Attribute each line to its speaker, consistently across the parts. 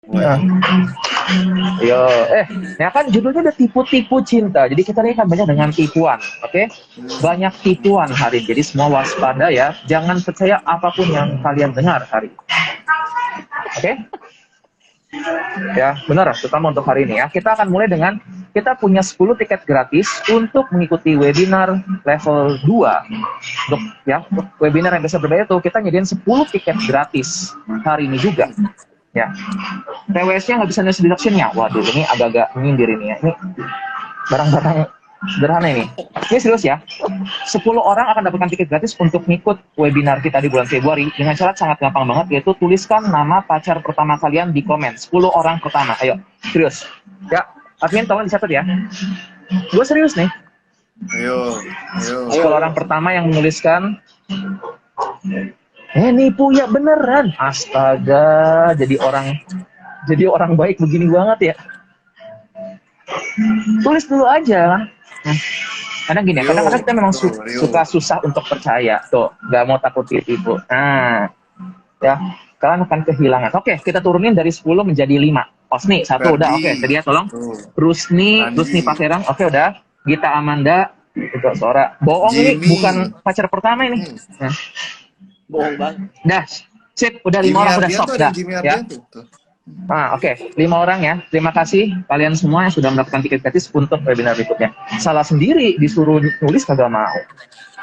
Speaker 1: Nah, yo, ya kan judulnya udah tipu-tipu cinta. Jadi kita ini kan banyak dengan tipuan, oke? Banyak tipuan hari ini. Jadi semua waspada ya. Jangan percaya apapun yang kalian dengar hari ini. Oke? Ya, benar, terutama untuk hari ini ya. Kita akan mulai dengan kita punya 10 tiket gratis untuk mengikuti webinar level 2. Untuk ya, webinar yang bisa berbeda tuh kita nyediain 10 tiket gratis hari ini juga. Ya. TWS-nya nggak bisa nulis deduction-nya. Waduh, ini agak-agak menyindir ini ya. Ini barang-barang sederhana ini. Ini serius ya. 10 orang akan dapatkan tiket gratis untuk ngikut webinar kita di bulan Februari dengan syarat sangat gampang banget, yaitu tuliskan nama pacar pertama kalian di komen. 10 orang pertama. Ayo, serius. Ya, admin tolong dicatat ya. Gue serius nih.
Speaker 2: Ayo.
Speaker 1: 10 orang pertama yang menuliskan nipu ya beneran. Astaga, jadi orang baik begini banget ya. Tulis dulu aja. Karena gini, kadang-kadang kita memang suka susah untuk percaya. Tuh, nggak mau takut ditipu. Nah, ya, kalian akan kehilangan. Oke, kita turunin dari 10 menjadi 5. Osni, 1 udah. Oke, tadi ya tolong. Rusni Pak Herang. Oke, udah. Gita Amanda, itu suara. Bohong Jimmy. Ini bukan pacar pertama ini. Nah.
Speaker 3: Bohong bang.
Speaker 1: Dah, sip, udah 5 orang udah stop dah. Ya. Oke. 5 orang ya. Terima kasih kalian semua yang sudah mendapatkan tiket gratis untuk webinar berikutnya. Salah sendiri disuruh nulis kagak mau.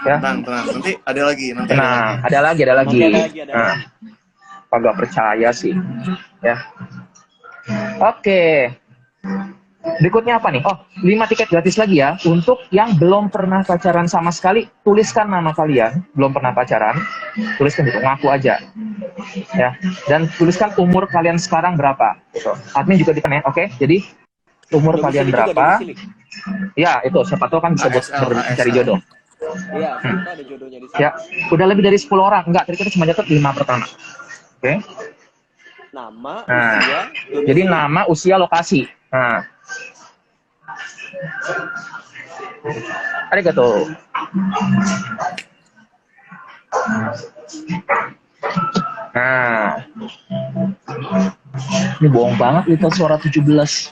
Speaker 1: Ya.
Speaker 2: Tenang. Nanti ada lagi.
Speaker 1: Ada lagi. Nah, kagak percaya sih. Ya. Oke. Berikutnya apa nih? 5 tiket gratis lagi ya. Untuk yang belum pernah pacaran sama sekali, tuliskan nama kalian. Belum pernah pacaran, tuliskan gitu, ngaku aja. Ya. Dan tuliskan umur kalian sekarang berapa. Gitu. Admin juga dikan ya, oke? Jadi, umur kalian berapa? Ya, itu. Siapa tahu kan bisa buat mencari jodoh.
Speaker 3: Iya, kita ada jodohnya di sini.
Speaker 1: Ya, udah lebih dari 10 orang. Enggak, tadi kita cuma catat 5 pertama. Oke?
Speaker 3: Nama,
Speaker 1: usia. Jadi nama, usia, lokasi. Nah. Arigato. Nah. Ini bohong banget itu suara 17.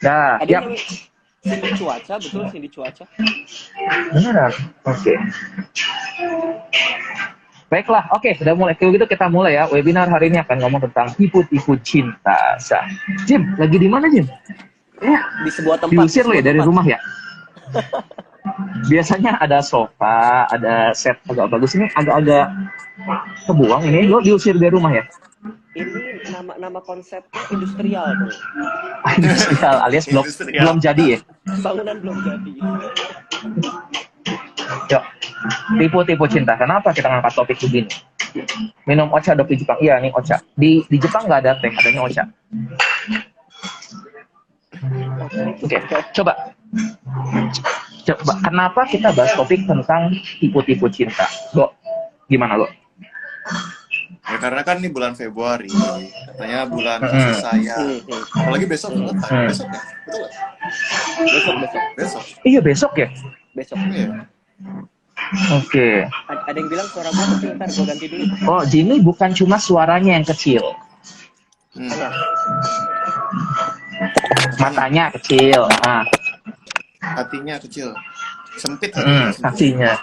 Speaker 1: Nah, ya.
Speaker 3: Cindy Cuaca, betul Cindy Cuaca.
Speaker 1: Beneran? Oke. Baiklah, oke, udah mulai. Kalau gitu kita mulai ya. Webinar hari ini akan ngomong tentang tipu-tipu cinta. Jim, lagi di mana Jim?
Speaker 3: Ya, di sebuah tempat.
Speaker 1: Diusir lo ya dari rumah ya? Biasanya ada sofa, ada set agak bagus. Ini agak-agak kebuang ini. Lo diusir dari rumah ya?
Speaker 3: Ini nama konsepnya industrial tuh.
Speaker 1: Industrial alias belum jadi ya?
Speaker 3: Bangunan belum jadi.
Speaker 1: Yuk, tipu-tipu cinta. Kenapa kita ngangkat topik begini? Minum ocha dok di Jepang. Iya, nih ocha. Di Jepang nggak ada teh, adanya ocha. Oke, coba. Kenapa kita bahas topik tentang tipu-tipu cinta? Lo, gimana lo?
Speaker 2: Ya karena kan ini bulan Februari, katanya bulan kasih sayang. Apalagi besok ya? Besok ya? Betul gak? Besok.
Speaker 1: Iya besok ya?
Speaker 3: Besok.
Speaker 2: Iya.
Speaker 1: Oke.
Speaker 3: Ada yang bilang suara gue kecil, ntar gue ganti dulu.
Speaker 1: Oh, Jimmy bukan cuma suaranya yang kecil. Matanya kecil.
Speaker 2: Hatinya kecil. Sempit
Speaker 1: hatinya.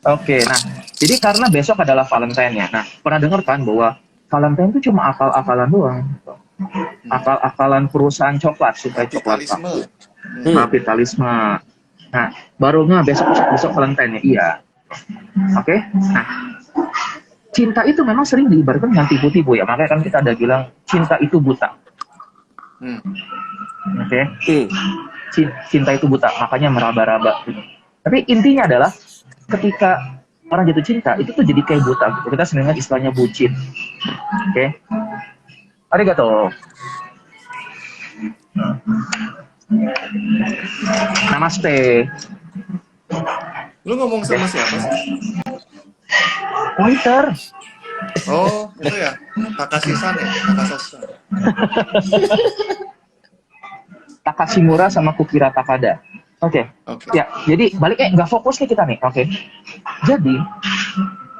Speaker 1: Oke, nah, jadi karena besok adalah Valentine-nya. Nah, pernah dengar kan bahwa Valentine itu cuma akal-akalan doang. Akal-akalan perusahaan coklat supaya coklat laku. Kapitalisme. Nah, baru besok Valentine-nya. Iya. Oke. Nah, cinta itu memang sering diibaratkan dengan tipu-tipu ya. Makanya kan kita ada bilang cinta itu buta. Oke. Cinta itu buta, makanya meraba-raba. Tapi intinya adalah ketika orang jatuh cinta itu tuh jadi kayak buta gitu. Kita sering istilahnya bucin. Oke. Arigato. Namaste.
Speaker 2: Lu ngomong sama siapa sih?
Speaker 1: Twitter.
Speaker 2: Oh, itu ya. Takashisan ya?
Speaker 1: Takashimura sama Kukira Takada. Oke. Ya, jadi balik nggak fokus nih kita nih. Oke. Jadi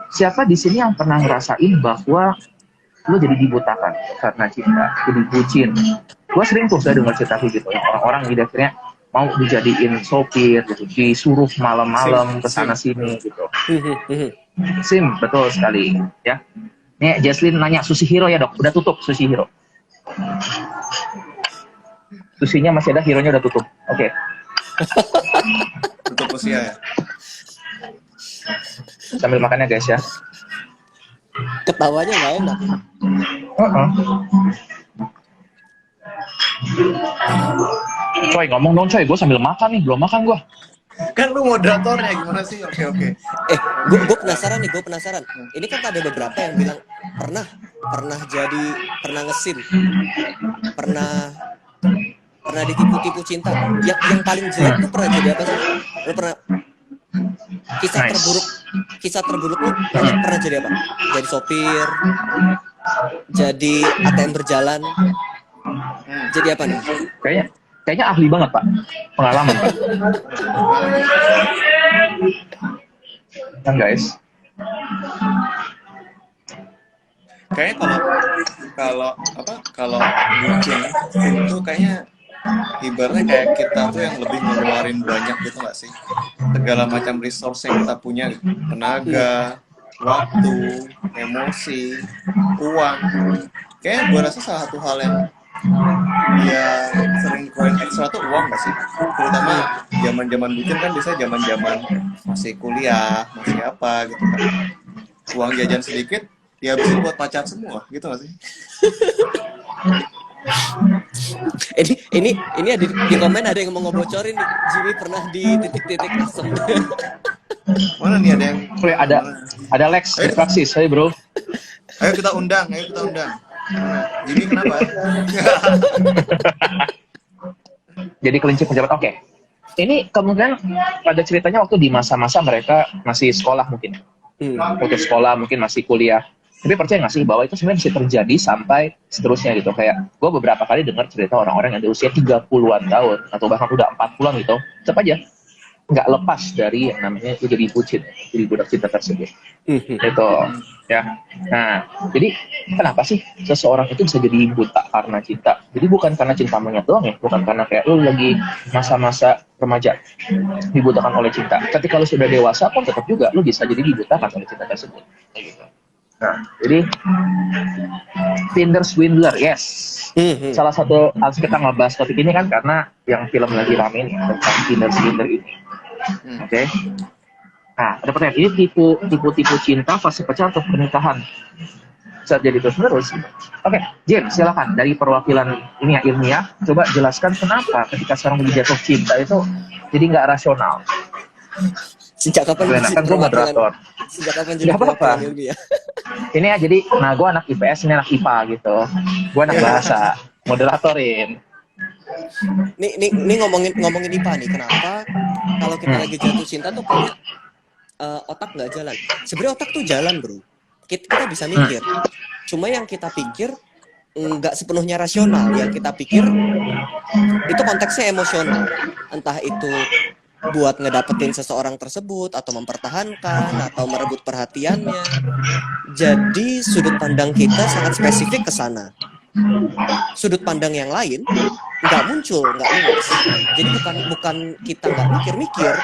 Speaker 1: Siapa di sini yang pernah ngerasain bahwa lo jadi dibutakan karena cinta, jadi bucin? Gue sering tuh saya dengar cerita gitu, yang orang-orang gitu akhirnya mau dijadiin sopir gitu, disuruh malam-malam ke sana sini gitu. Sim, betul sekali ya. Nih Jesslyn nanya Sushi Hero ya dok, udah tutup Sushi Hero. Susinya masih ada, Hero-nya udah tutup. Oke.
Speaker 2: Tutup usia ya.
Speaker 1: Sambil makannya guys ya.
Speaker 4: Ketawanya nggak enak.
Speaker 1: Coy ngomong dong coy, gue sambil makan nih, belum makan gue.
Speaker 2: Kan lu moderatornya gimana sih? Oke.
Speaker 4: Gue penasaran nih, gue penasaran. Ini kan ada beberapa yang bilang pernah ngesin, pernah ditipu-tipu cinta. Yang paling jelek tuh pernah jadi apa sih? Lo pernah kisah terburuk lu pernah jadi apa? Jadi sopir, jadi ATM berjalan, jadi apa nih?
Speaker 1: Kayaknya ahli banget pak, pengalaman pak. Kan guys.
Speaker 2: Kayaknya kalau bucin itu kayaknya ibaratnya kayak kita tuh yang lebih ngeluarin banyak gitu nggak sih? Segala macam resource yang kita punya, gitu. Tenaga, waktu, emosi, uang. Kayaknya gue rasa salah satu hal yang sering koin ekstra tuh uang nggak sih? Terutama zaman bucin kan biasanya zaman masih kuliah, masih apa gitu kan. Uang jajan sedikit, ya bisa buat pacar semua gitu nggak sih?
Speaker 4: Ini ada di komen ada yang mau ngebocorin nih. Jimmy pernah di titik-titik asem.
Speaker 2: Mana nih ada yang?
Speaker 1: Ada Lex di praksis, saya bro.
Speaker 2: Ayo kita undang. Jimmy kenapa?
Speaker 1: Jadi kelinci pejabat. Oke. Ini kemungkinan pada ceritanya waktu di masa-masa mereka masih sekolah mungkin. Waktu sekolah mungkin masih kuliah. Tapi percaya nggak sih bahwa itu sebenarnya bisa terjadi sampai seterusnya gitu. Kayak gue beberapa kali dengar cerita orang-orang yang di usia 30-an tahun atau bahkan udah 40-an gitu, tetap aja nggak lepas dari yang namanya itu jadi bucin, jadi budak cinta tersebut. Itu ya. Nah, jadi kenapa sih seseorang itu bisa jadi buta karena cinta? Jadi bukan karena cinta monyet doang ya, bukan karena kayak lu lagi masa-masa remaja dibutakan oleh cinta. Ketika lu sudah dewasa pun tetap juga lu bisa jadi dibutakan oleh cinta tersebut. Kayak gitu. Nah, jadi Tinder Swindler, yes. Salah satu harus kita ngebahas topik ini kan karena yang film lagi rame nih tentang Tinder Swindler ini. Oke. Nah, ada pertanyaan, ini tipu cinta fase pacaran atau pernikahan saat jadi terus-menerus? Oke, Jim, silakan dari perwakilan ini ya ilmiah, coba jelaskan kenapa ketika seorang jatuh cinta itu jadi nggak rasional.
Speaker 4: Sejak kapan
Speaker 1: kan gue moderator?
Speaker 4: Sejak kapan jadi perwakilan ilmiah?
Speaker 1: Ini ya jadi, nah gue anak IPS, ini anak IPA gitu. Gue anak bahasa, moderatorin.
Speaker 4: Nih ngomongin IPA nih, kenapa kalau kita lagi jatuh cinta tuh kayaknya otak nggak jalan. Sebenarnya otak tuh jalan bro. Kita bisa mikir. Cuma yang kita pikir nggak sepenuhnya rasional. Yang kita pikir itu konteksnya emosional. Entah itu buat ngedapetin seseorang tersebut atau mempertahankan atau merebut perhatiannya. Jadi sudut pandang kita sangat spesifik ke sana. Sudut pandang yang lain nggak muncul, nggak luas. Jadi bukan kita nggak mikir-mikir,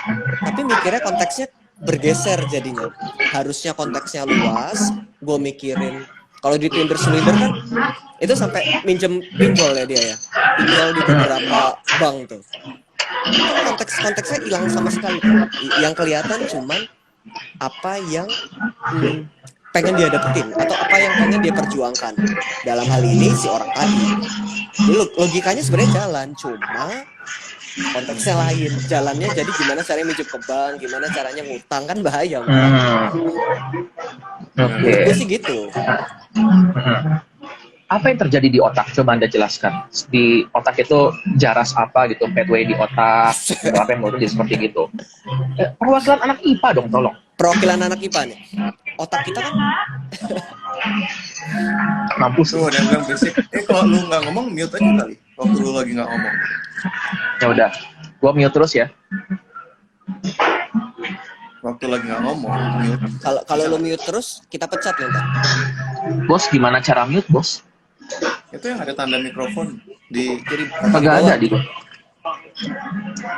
Speaker 4: tapi mikirnya konteksnya bergeser jadinya. Harusnya konteksnya luas, gue mikirin. Kalau di Tinder Swindler kan itu sampai minjem pinjol ya dia ya, pinjol di beberapa bank tuh. Konteksnya hilang sama sekali. Yang kelihatan cuman apa yang pengen dia dapetin atau apa yang pengen dia perjuangkan. Dalam hal ini si orang tadi. Jadi logikanya sebenarnya jalan, cuma konteksnya lain. Jalannya jadi gimana caranya minjem ke bank, gimana caranya ngutang, kan bahaya. Gue sih gitu.
Speaker 1: Apa yang terjadi di otak? Coba Anda jelaskan. Di otak itu jaras apa gitu, pathway di otak, apa yang menurut dia seperti gitu. Perwakilan anak IPA dong, tolong.
Speaker 4: Perwakilan anak IPA nih. Otak kita kan
Speaker 1: mampus.
Speaker 2: Tuh, ada yang bilang basic. Kalau lu nggak ngomong, mute aja kali. Waktu lu lagi nggak ngomong.
Speaker 1: Ya udah, gua mute terus ya.
Speaker 2: Waktu waktu lagi nggak ngomong mute.
Speaker 4: Kalau kalau lo mute terus, kita pecat lo ntar.
Speaker 1: Bos, gimana cara mute, bos?
Speaker 2: Itu yang ada tanda mikrofon di kiri
Speaker 1: Kagak ada di gua.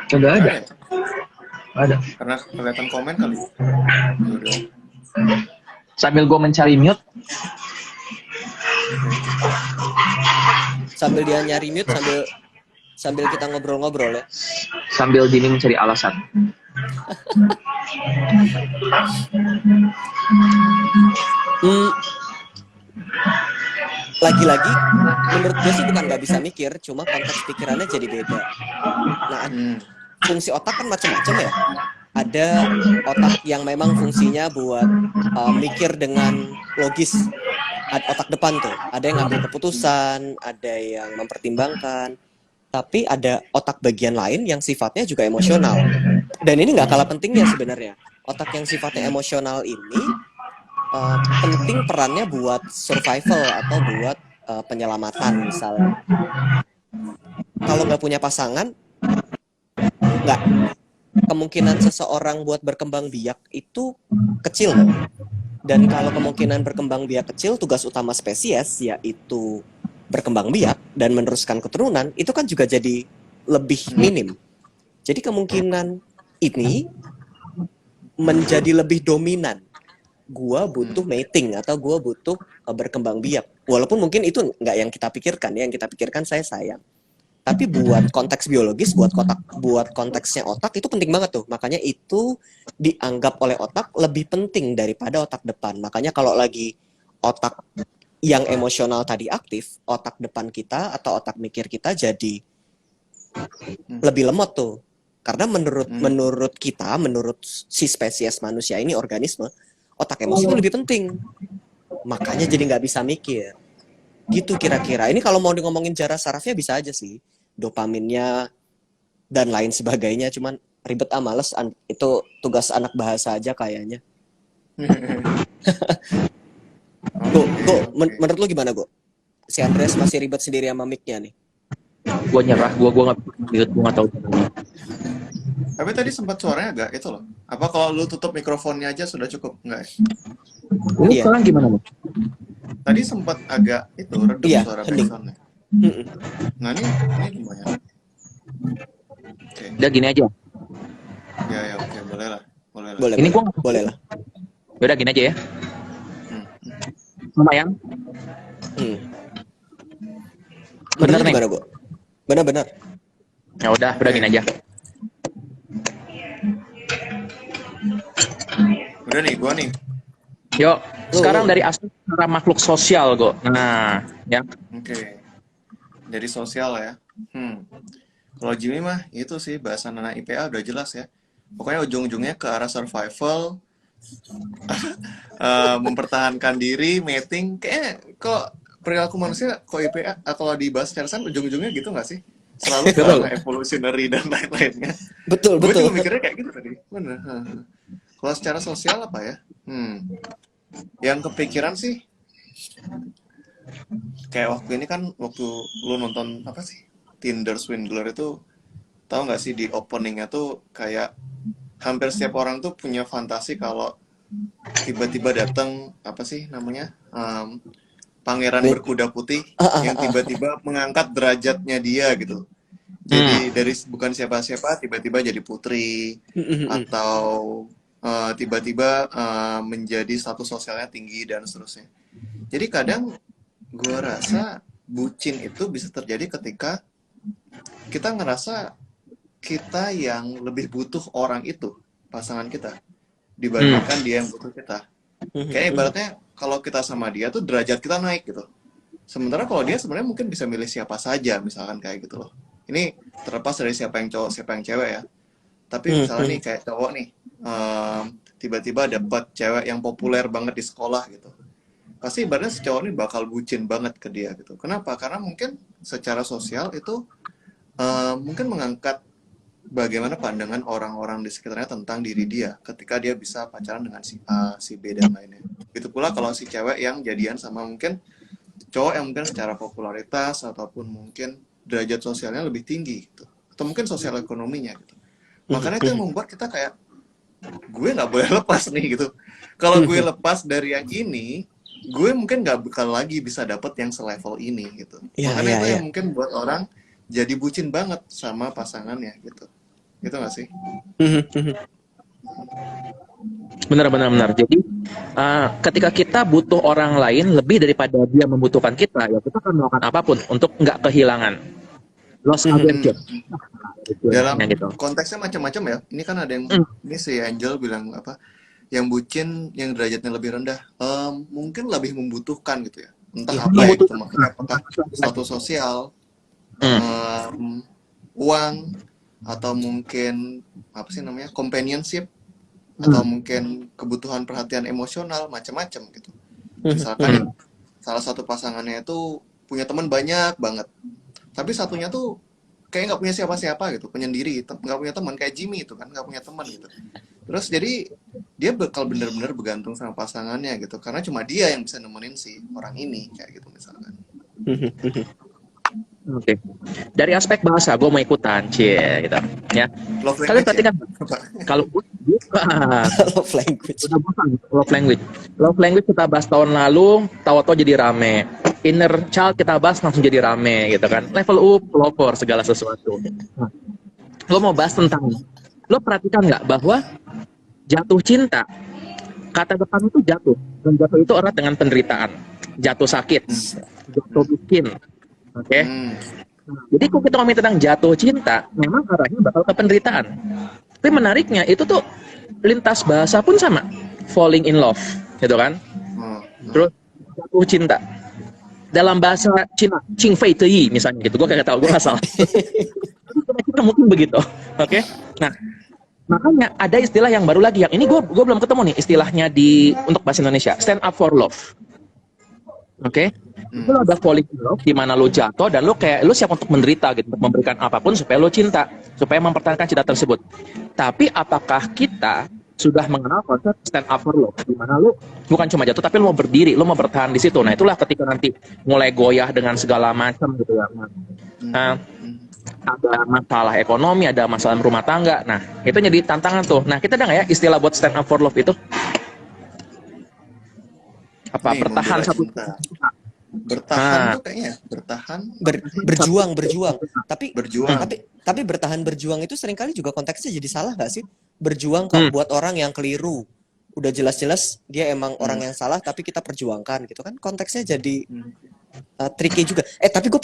Speaker 1: Kagak ada.
Speaker 2: ya?
Speaker 1: Ada.
Speaker 2: Karena kelihatan komen kali. Yaudah.
Speaker 1: Sambil gua mencari mute,
Speaker 4: Sambil dia nyari mute, sambil kita ngobrol-ngobrol ya.
Speaker 1: sambil Dini mencari alasan.
Speaker 4: Hmm, lagi-lagi, menurut gue sih bukan nggak bisa mikir, cuma konteks pikirannya jadi beda. Nah, fungsi otak kan macam-macam ya. Ada otak yang memang fungsinya buat mikir dengan logis. Ada otak depan tuh, ada yang ngambil keputusan, ada yang mempertimbangkan. Tapi ada otak bagian lain yang sifatnya juga emosional. Dan ini nggak kalah pentingnya sebenarnya. Otak yang sifatnya emosional ini penting perannya buat survival atau buat penyelamatan misalnya. Kalau nggak punya pasangan, nggak, kemungkinan seseorang buat berkembang biak itu kecil loh. Dan kalau kemungkinan berkembang biak kecil, tugas utama spesies yaitu berkembang biak dan meneruskan keturunan itu kan juga jadi lebih minim. Jadi kemungkinan ini menjadi lebih dominan. Gua butuh mating atau gua butuh berkembang biak. Walaupun mungkin itu nggak yang kita pikirkan ya, yang kita pikirkan saya sayang. Tapi buat konteks biologis, buat konteksnya otak itu penting banget tuh. Makanya itu dianggap oleh otak lebih penting daripada otak depan. Makanya kalau lagi otak yang emosional tadi aktif, otak depan kita atau otak mikir kita jadi lebih lemot tuh. Karena menurut kita, menurut si spesies manusia ini, organisme, otak emosi itu lebih penting. Makanya jadi nggak bisa mikir. Gitu kira-kira. Ini kalau mau ngomongin jarak sarafnya bisa aja sih. Dopaminnya dan lain sebagainya. Cuman ribet males. Itu tugas anak bahasa aja kayaknya. Menurut lu gimana, Go? Si Andreas masih ribet sendiri sama mic-nya nih.
Speaker 1: Gua nyerah, gua nggak mute, gua nggak tahu.
Speaker 2: Tapi tadi sempat suaranya agak itu loh. Apa kalau lu tutup mikrofonnya aja sudah cukup? Enggak ya?
Speaker 1: Ini
Speaker 4: Iya.
Speaker 1: sekarang gimana, Bos?
Speaker 2: Tadi sempat agak itu redup
Speaker 4: Iya,
Speaker 2: suara
Speaker 4: hening.
Speaker 2: backsound-nya. Nah ini lumayan. Oke.
Speaker 1: Udah gini aja.
Speaker 2: Ya oke, boleh lah. Boleh lah.
Speaker 4: Boleh,
Speaker 1: Ini
Speaker 4: boleh.
Speaker 1: gua
Speaker 4: Boleh lah.
Speaker 1: udah gini aja ya.
Speaker 2: Hmm.
Speaker 1: Lumayan.
Speaker 4: Menurut
Speaker 1: Bener
Speaker 4: lu
Speaker 1: nih.
Speaker 4: gimana, Go? Benar-benar.
Speaker 1: Ya udah gini aja.
Speaker 2: Udah nih, gua nih.
Speaker 1: Yuk, sekarang dari aspek para makhluk sosial, Go. Nah, ya.
Speaker 2: Oke. Dari sosial ya. Kalau Jimmy mah itu sih bahasan anak IPA udah jelas ya. Pokoknya ujung-ujungnya ke arah survival, mempertahankan diri, mating. Kayaknya kalau perilaku manusia, kalau IPA, kalau dibahas secara sains ujung-ujungnya gitu nggak sih? Selalu ke arah evolutionary dan lain-lainnya.
Speaker 4: Betul,
Speaker 2: Gue
Speaker 4: betul.
Speaker 2: juga mikirnya kayak gitu tadi. Bener. Kalau secara sosial apa ya? Yang kepikiran sih, kayak waktu ini kan, waktu lu nonton apa sih? Tinder Swindler itu, tahu nggak sih di openingnya tuh kayak hampir setiap orang tuh punya fantasi kalau tiba-tiba datang apa sih namanya pangeran berkuda putih yang tiba-tiba mengangkat derajatnya dia gitu. Jadi dari bukan siapa-siapa tiba-tiba jadi putri atau tiba-tiba menjadi status sosialnya tinggi dan seterusnya. Jadi kadang gue rasa bucin itu bisa terjadi ketika kita ngerasa kita yang lebih butuh orang itu, pasangan kita, dibandingkan dia yang butuh kita. Kayak ibaratnya kalau kita sama dia tuh derajat kita naik gitu. Sementara kalau dia sebenarnya mungkin bisa milih siapa saja, misalkan kayak gitu loh. Ini terlepas dari siapa yang cowok, siapa yang cewek ya. Tapi misalnya nih kayak cowok nih, tiba-tiba dapat cewek yang populer banget di sekolah gitu. Pasti ibaratnya si cowok ini bakal bucin banget ke dia gitu. Kenapa? Karena mungkin secara sosial itu mungkin mengangkat bagaimana pandangan orang-orang di sekitarnya tentang diri dia ketika dia bisa pacaran dengan si A, si B, dan lainnya. Begitu pula kalau si cewek yang jadian sama mungkin cowok yang mungkin secara popularitas ataupun mungkin derajat sosialnya lebih tinggi gitu. Atau mungkin sosial ekonominya gitu. Makanya itu yang membuat kita kayak gue nggak boleh lepas nih gitu. Kalau gue lepas dari yang ini, gue mungkin nggak bakal lagi bisa dapet yang selevel ini gitu.
Speaker 4: Iya,
Speaker 2: Makanya
Speaker 4: iya,
Speaker 2: itu
Speaker 4: iya.
Speaker 2: yang mungkin buat orang jadi bucin banget sama pasangannya gitu. Gitu nggak sih?
Speaker 1: Benar. Jadi ketika kita butuh orang lain lebih daripada dia membutuhkan kita, ya kita akan melakukan apapun untuk nggak kehilangan. Lost adventure.
Speaker 2: Dalam
Speaker 1: Gitu.
Speaker 2: konteksnya macam-macam ya. Ini kan ada yang ini si Angel bilang apa? Yang bucin yang derajatnya lebih rendah, mungkin lebih membutuhkan gitu ya. Entah apa ya gitu, maksudnya apakah status sosial, uang, atau mungkin apa sih namanya companionship, atau mungkin kebutuhan perhatian emosional, macam-macam gitu. Misalkan salah satu pasangannya itu punya teman banyak banget, tapi satunya tuh kayak nggak punya siapa-siapa gitu, penyendiri, nggak punya teman, kayak Jimmy itu kan nggak punya teman gitu. Terus jadi dia bakal benar-benar bergantung sama pasangannya gitu, karena cuma dia yang bisa nemenin si orang ini kayak gitu misalkan.
Speaker 1: Oke. Dari aspek bahasa, gue mau ikutan, cie, gitu. Ya.
Speaker 2: Love
Speaker 1: Kalian
Speaker 2: language
Speaker 1: perhatikan,
Speaker 2: ya?
Speaker 1: kalau gue
Speaker 4: Love language.
Speaker 1: udah bosan love language. Love language kita bahas tahun lalu, tahu-tahu jadi rame. Inner child kita bahas langsung jadi rame, gitu kan. Level up, lover, segala sesuatu. Nah, lo mau bahas tentang, lo perhatikan nggak bahwa jatuh cinta, kata depan itu jatuh, dan jatuh itu erat dengan penderitaan, jatuh sakit, jatuh miskin. Oke. Jadi kalau kita ngomongin tentang jatuh cinta, memang arahnya bakal ke penderitaan. Tapi menariknya itu tuh lintas bahasa pun sama, falling in love, gitu kan? Terus jatuh cinta. Dalam bahasa Cina, Qing Fei Te Yi misalnya gitu, gue kagak tahu, gue nggak salah. Kita mungkin begitu, oke? Nah, makanya ada istilah yang baru lagi, yang ini gue belum ketemu nih istilahnya untuk bahasa Indonesia, stand up for love. Oke, itu lo ada falling in love di mana lo jatuh dan lo siap untuk menderita gitu, untuk memberikan apapun supaya lo cinta, supaya mempertahankan cinta tersebut. Tapi apakah kita sudah mengenal konsep stand up for love, di mana lo bukan cuma jatuh tapi lo mau berdiri, lo mau bertahan di situ. Nah itulah ketika nanti mulai goyah dengan segala macam gitu ya. Nah, ada masalah ekonomi, ada masalah rumah tangga. Nah itu jadi tantangan tuh. Nah kita ada nggak ya istilah buat stand up for love itu? Apa
Speaker 2: Nih,
Speaker 1: bertahan satu
Speaker 2: cinta. Bertahan tuh kayaknya
Speaker 4: berjuang tapi
Speaker 2: berjuang.
Speaker 4: tapi berjuang itu seringkali juga konteksnya jadi salah nggak sih? Berjuang buat orang yang keliru, udah jelas-jelas dia emang orang yang salah tapi kita perjuangkan gitu kan, konteksnya jadi tricky juga. Tapi gue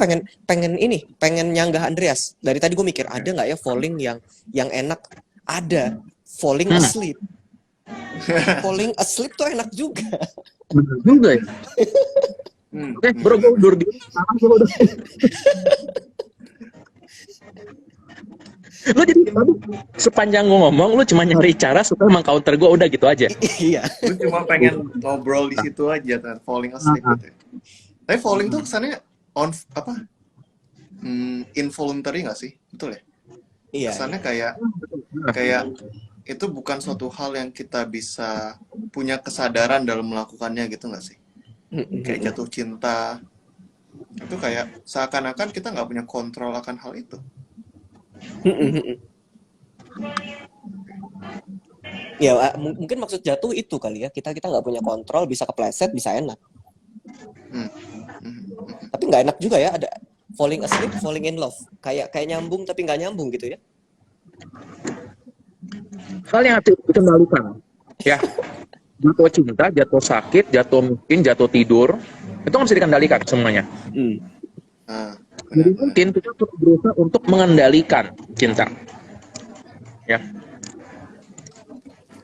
Speaker 4: pengen nyanggah Andreas. Dari tadi gue mikir ada nggak ya falling yang enak? Ada, falling asleep. Falling asleep tuh enak juga.
Speaker 1: Bener juga ya. Oke, bro, gue undur diri. Lo jadi tadi sepanjang gue ngomong, lo cuma nyari cara supaya meng-counter gue, udah gitu aja.
Speaker 4: Iya.
Speaker 2: Lu cuma pengen ngobrol di situ aja kan, falling asleep gitu ya. Tapi falling tuh kesannya involuntary nggak sih? Betul ya?
Speaker 4: Iya.
Speaker 2: Kesannya kayak itu bukan suatu hal yang kita bisa punya kesadaran dalam melakukannya gitu nggak sih? Kayak jatuh cinta itu kayak seakan-akan kita nggak punya kontrol akan hal itu.
Speaker 4: Ya mungkin maksud jatuh itu kali ya, kita nggak punya kontrol, bisa kepleset, bisa enak. Tapi nggak enak juga ya, ada falling asleep, falling in love, kayak nyambung tapi nggak nyambung gitu ya.
Speaker 1: Hal yang harus dikendalikan ya, jatuh cinta, jatuh sakit, jatuh miskin, jatuh tidur, itu nggak bisa dikendalikan semuanya. Jadi mungkin kita perlu berusaha untuk mengendalikan cinta, ya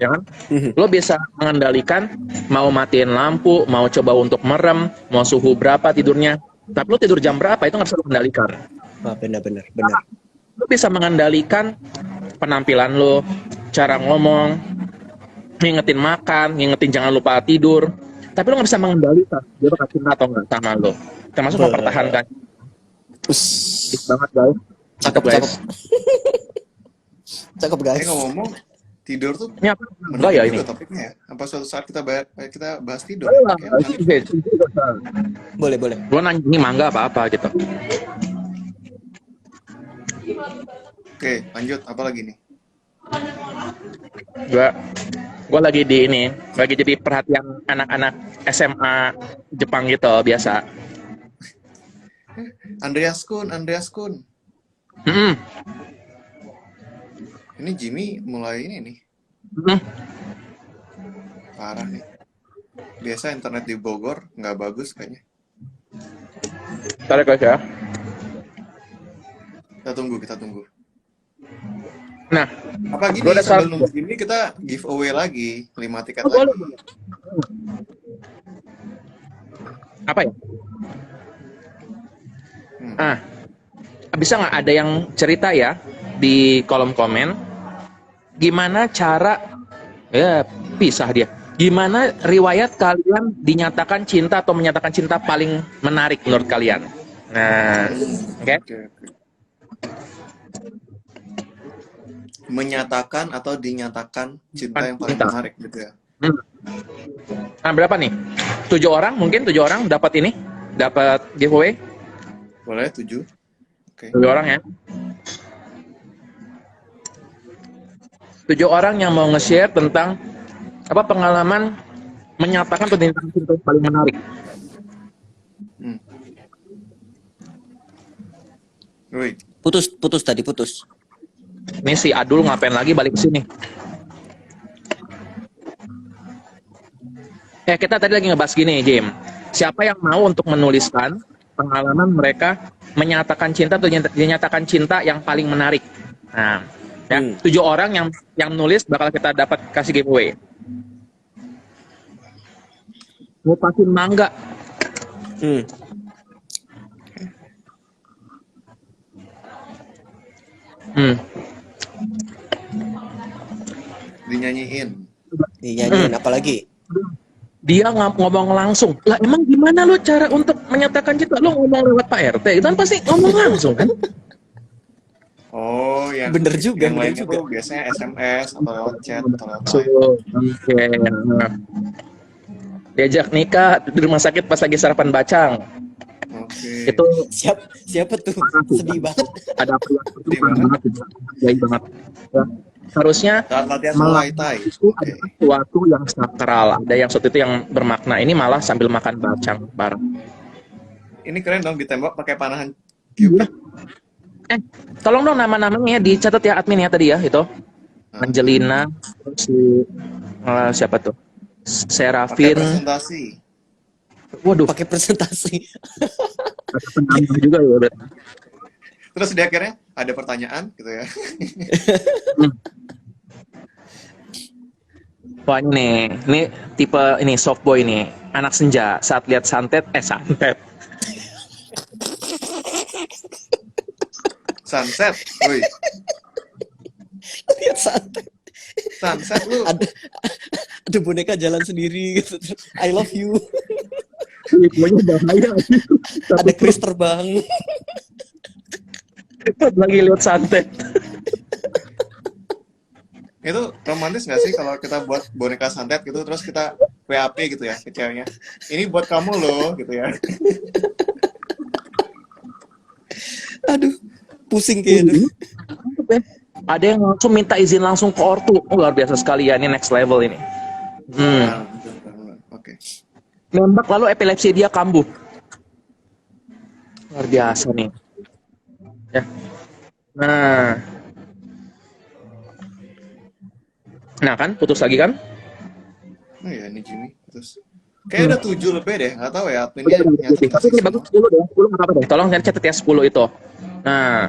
Speaker 1: kan? Lo bisa mengendalikan mau matiin lampu, mau coba untuk merem, mau suhu berapa tidurnya, tapi lo tidur jam berapa itu nggak bisa lo kendalikan.
Speaker 4: Benar.
Speaker 1: Lo bisa mengendalikan penampilan lo, cara ngomong, ngingetin makan, ngingetin jangan lupa tidur, tapi lo nggak bisa mengendalikan dia bakal cinta atau nggak sama lo, termasuk mempertahankan. Banget guys,
Speaker 4: cakep guys.
Speaker 2: Ngomong tidur tuh
Speaker 1: ini apa? Enggak ya ini
Speaker 2: topiknya ya? Apa suatu saat kita bahas tidur?
Speaker 1: Boleh. Gue nanya ini mangga apa gitu.
Speaker 2: Oke, lanjut. Apa lagi nih?
Speaker 1: Gua lagi di ini, lagi jadi perhatian anak-anak SMA Jepang gitu biasa.
Speaker 2: Andreas Kun.
Speaker 1: Mm-mm.
Speaker 2: Ini Jimmy mulai ini nih.
Speaker 1: Mm-mm.
Speaker 2: Parah nih. Biasa internet di Bogor nggak bagus kayaknya.
Speaker 1: Tarik aja.
Speaker 2: Kita tunggu.
Speaker 1: Nah,
Speaker 2: Apa gini,
Speaker 1: gua ada
Speaker 2: sambil
Speaker 1: saran.
Speaker 2: nunggu Jimmy kita giveaway lagi 5 tiket
Speaker 1: Oh, boleh,
Speaker 2: lagi.
Speaker 1: boleh. Apa ya? Ah, bisa nggak ada yang cerita ya di kolom komen gimana cara ya pisah dia. Gimana riwayat kalian dinyatakan cinta atau menyatakan cinta paling menarik menurut kalian? Nah, oke.
Speaker 2: Oke. Menyatakan atau dinyatakan cinta yang paling
Speaker 1: Cinta.
Speaker 2: menarik gitu ya.
Speaker 1: Nah, berapa nih? 7 orang mungkin 7 orang dapat ini, dapat giveaway.
Speaker 2: Boleh 7. Oke.
Speaker 1: 7 orang ya. 7 orang yang mau nge-share tentang apa pengalaman menyatakan tentang cinta yang paling menarik.
Speaker 2: Wait.
Speaker 4: Putus tadi.
Speaker 1: Ini si Adul ngapain lagi balik ke sini? Kita tadi lagi ngebahas gini, Jim. Siapa yang mau untuk menuliskan pengalaman mereka menyatakan cinta atau dinyatakan cinta yang paling menarik? Nah, ya, 7 orang yang nulis bakal kita dapat kasih giveaway. Ngupasin mangga.
Speaker 2: Dinyanyiin.
Speaker 4: Dinyanyiin apalagi?
Speaker 1: Dia ngomong langsung. Lah emang gimana lo cara untuk menyatakan cinta? Lo ngomong lewat Pak RT, itu kan pasti ngomong langsung kan?
Speaker 2: Oh, yang
Speaker 4: Bener juga,
Speaker 2: yang
Speaker 4: bener
Speaker 2: lainnya
Speaker 4: juga.
Speaker 2: tuh biasanya SMS atau lewat chat atau lewat
Speaker 1: So,
Speaker 2: line.
Speaker 1: oke. Diajak nikah di rumah sakit pas lagi sarapan bacang.
Speaker 2: Oke.
Speaker 1: Itu
Speaker 4: Siapa tuh? Sedih banget.
Speaker 1: ada apa yang
Speaker 2: Sedih banget.
Speaker 1: baik banget. Ya. Harusnya
Speaker 2: Saat latihan
Speaker 1: malah
Speaker 2: Muay Thai.
Speaker 1: itu
Speaker 2: Oke.
Speaker 1: ada sesuatu yang sakral, ada yang sesuatu itu yang bermakna. Ini malah sambil makan bacang bareng.
Speaker 2: Ini keren dong ditembak pakai panahan Cupid.
Speaker 1: Tolong dong nama-namanya dicatat ya admin ya tadi ya itu. Angelina, si siapa tuh?
Speaker 2: Pakai
Speaker 1: Serafin.
Speaker 2: presentasi.
Speaker 1: Waduh,
Speaker 4: Pakai presentasi.
Speaker 1: ada penambah juga ya udah.
Speaker 2: Terus di akhirnya ada pertanyaan gitu ya.
Speaker 1: Wah ini tipe ini soft boy nih, anak senja saat lihat santet.
Speaker 2: Sunset. Woi,
Speaker 4: Lihat santai.
Speaker 2: sunset lu.
Speaker 4: Ada boneka jalan sendiri gitu. I love you.
Speaker 1: Tipenya bahaya.
Speaker 4: Ada Chris terbang.
Speaker 1: Lagi lihat santet.
Speaker 2: Itu romantis nggak sih kalau kita buat boneka santet gitu terus kita WAP gitu ya ke ceweknya. Ini buat kamu loh gitu ya.
Speaker 4: Aduh, pusing kayaknya.
Speaker 1: Ada yang langsung minta izin langsung ke ortu. Luar biasa sekali ya, ini next level ini.
Speaker 2: Nah, oke.
Speaker 1: Nembak lalu epilepsi dia kambuh. Luar biasa nih. Ya. Nah kan putus lagi kan?
Speaker 2: Oh iya ini Jimmy terus. Kayak udah 7 lebih deh, nggak tahu ya adminnya nyatet
Speaker 1: Tapi ini bagus 10 deh, 10 nggak apa-apa deh. Tolong catat ya 10 itu. Nah,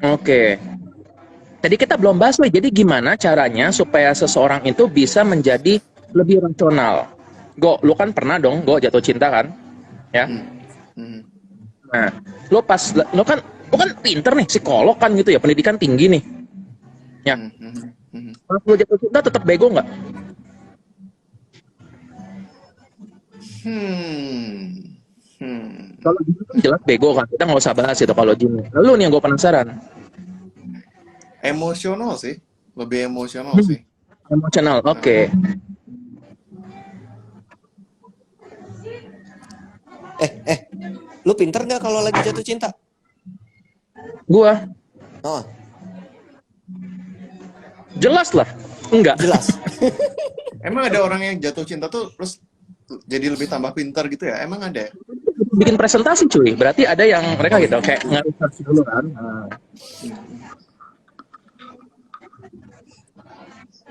Speaker 1: oke. Tadi kita belum bahas nih, jadi gimana caranya supaya seseorang itu bisa menjadi lebih rasional? Lu kan pernah dong, jatuh cinta kan? Ya. Nah, lu kan pinter nih, psikolog kan gitu ya, pendidikan tinggi nih. Ya. Pas lu jatuh cinta tetap bego nggak? Kalau gitu kan jelas bego kan, kita nggak usah bahas itu kalau gini. Lalu nih yang gue penasaran.
Speaker 2: Emosional sih, lebih emosional sih.
Speaker 1: Emosional, oke.
Speaker 4: Lu pinter nggak kalau lagi jatuh cinta?
Speaker 1: Gua
Speaker 4: Oh,
Speaker 1: Jelas lah. Enggak.
Speaker 4: Jelas.
Speaker 2: Emang ada orang yang jatuh cinta tuh terus jadi lebih tambah pintar gitu ya? Emang ada?
Speaker 1: Bikin presentasi cuy. Berarti ada yang mereka gitu kayak nge-research dulu kan.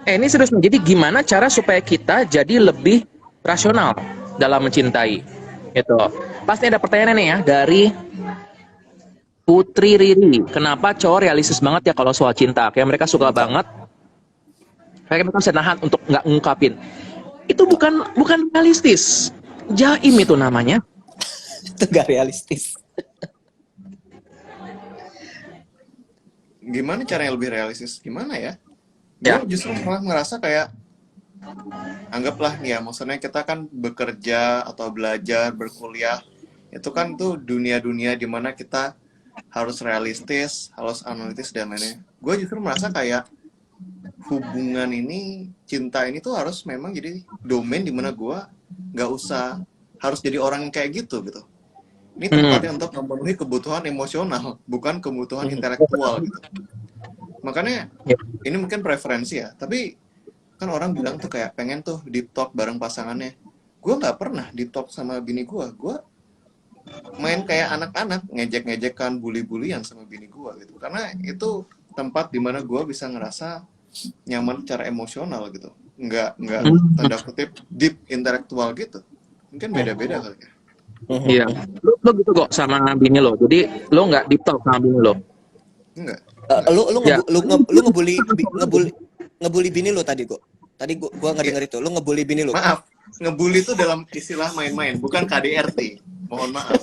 Speaker 1: Ini serius nih. Jadi gimana cara supaya kita jadi lebih rasional dalam mencintai? Itu. Pasti ada pertanyaan nih ya dari Putri Riri. Kenapa cowok realistis banget ya kalau soal cinta? Kayak mereka suka banget. Kayak mereka bisa nahan untuk nggak ngungkapin. Itu bukan realistis. Jaim itu namanya.
Speaker 4: Itu gak realistis.
Speaker 2: Gimana cara yang lebih realistis? Gimana ya?
Speaker 1: Ya.
Speaker 2: Gue justru malah ngerasa kayak anggaplah nih ya, maksudnya kita kan bekerja atau belajar, berkuliah, itu kan tuh dunia-dunia di mana kita harus realistis, harus analitis dan lainnya. Gue justru merasa kayak hubungan ini, cinta ini tuh harus memang jadi domain di mana gue nggak usah harus jadi orang yang kayak gitu. Ini tempatnya untuk memenuhi kebutuhan emosional, bukan kebutuhan intelektual gitu. Makanya ini mungkin preferensi ya, tapi kan orang bilang tuh kayak pengen tuh deep talk bareng pasangannya. Gue nggak pernah deep talk sama bini gue main kayak anak-anak, ngejek-ngejekan, bully-bullyan sama bini gue gitu. Karena itu tempat dimana gue bisa ngerasa nyaman secara emosional gitu. Nggak tanda kutip deep intelektual gitu. Mungkin beda-beda kali ya.
Speaker 1: Iya. Lo gitu kok sama bini lo. Jadi lo nggak deep talk sama bini lo.
Speaker 2: Enggak.
Speaker 4: Lu ngebully bini lu tadi kok. Tadi gua nggak denger itu. Lu ngebully bini lu.
Speaker 2: Maaf, ngebully itu dalam istilah main-main, bukan KDRT. Mohon maaf.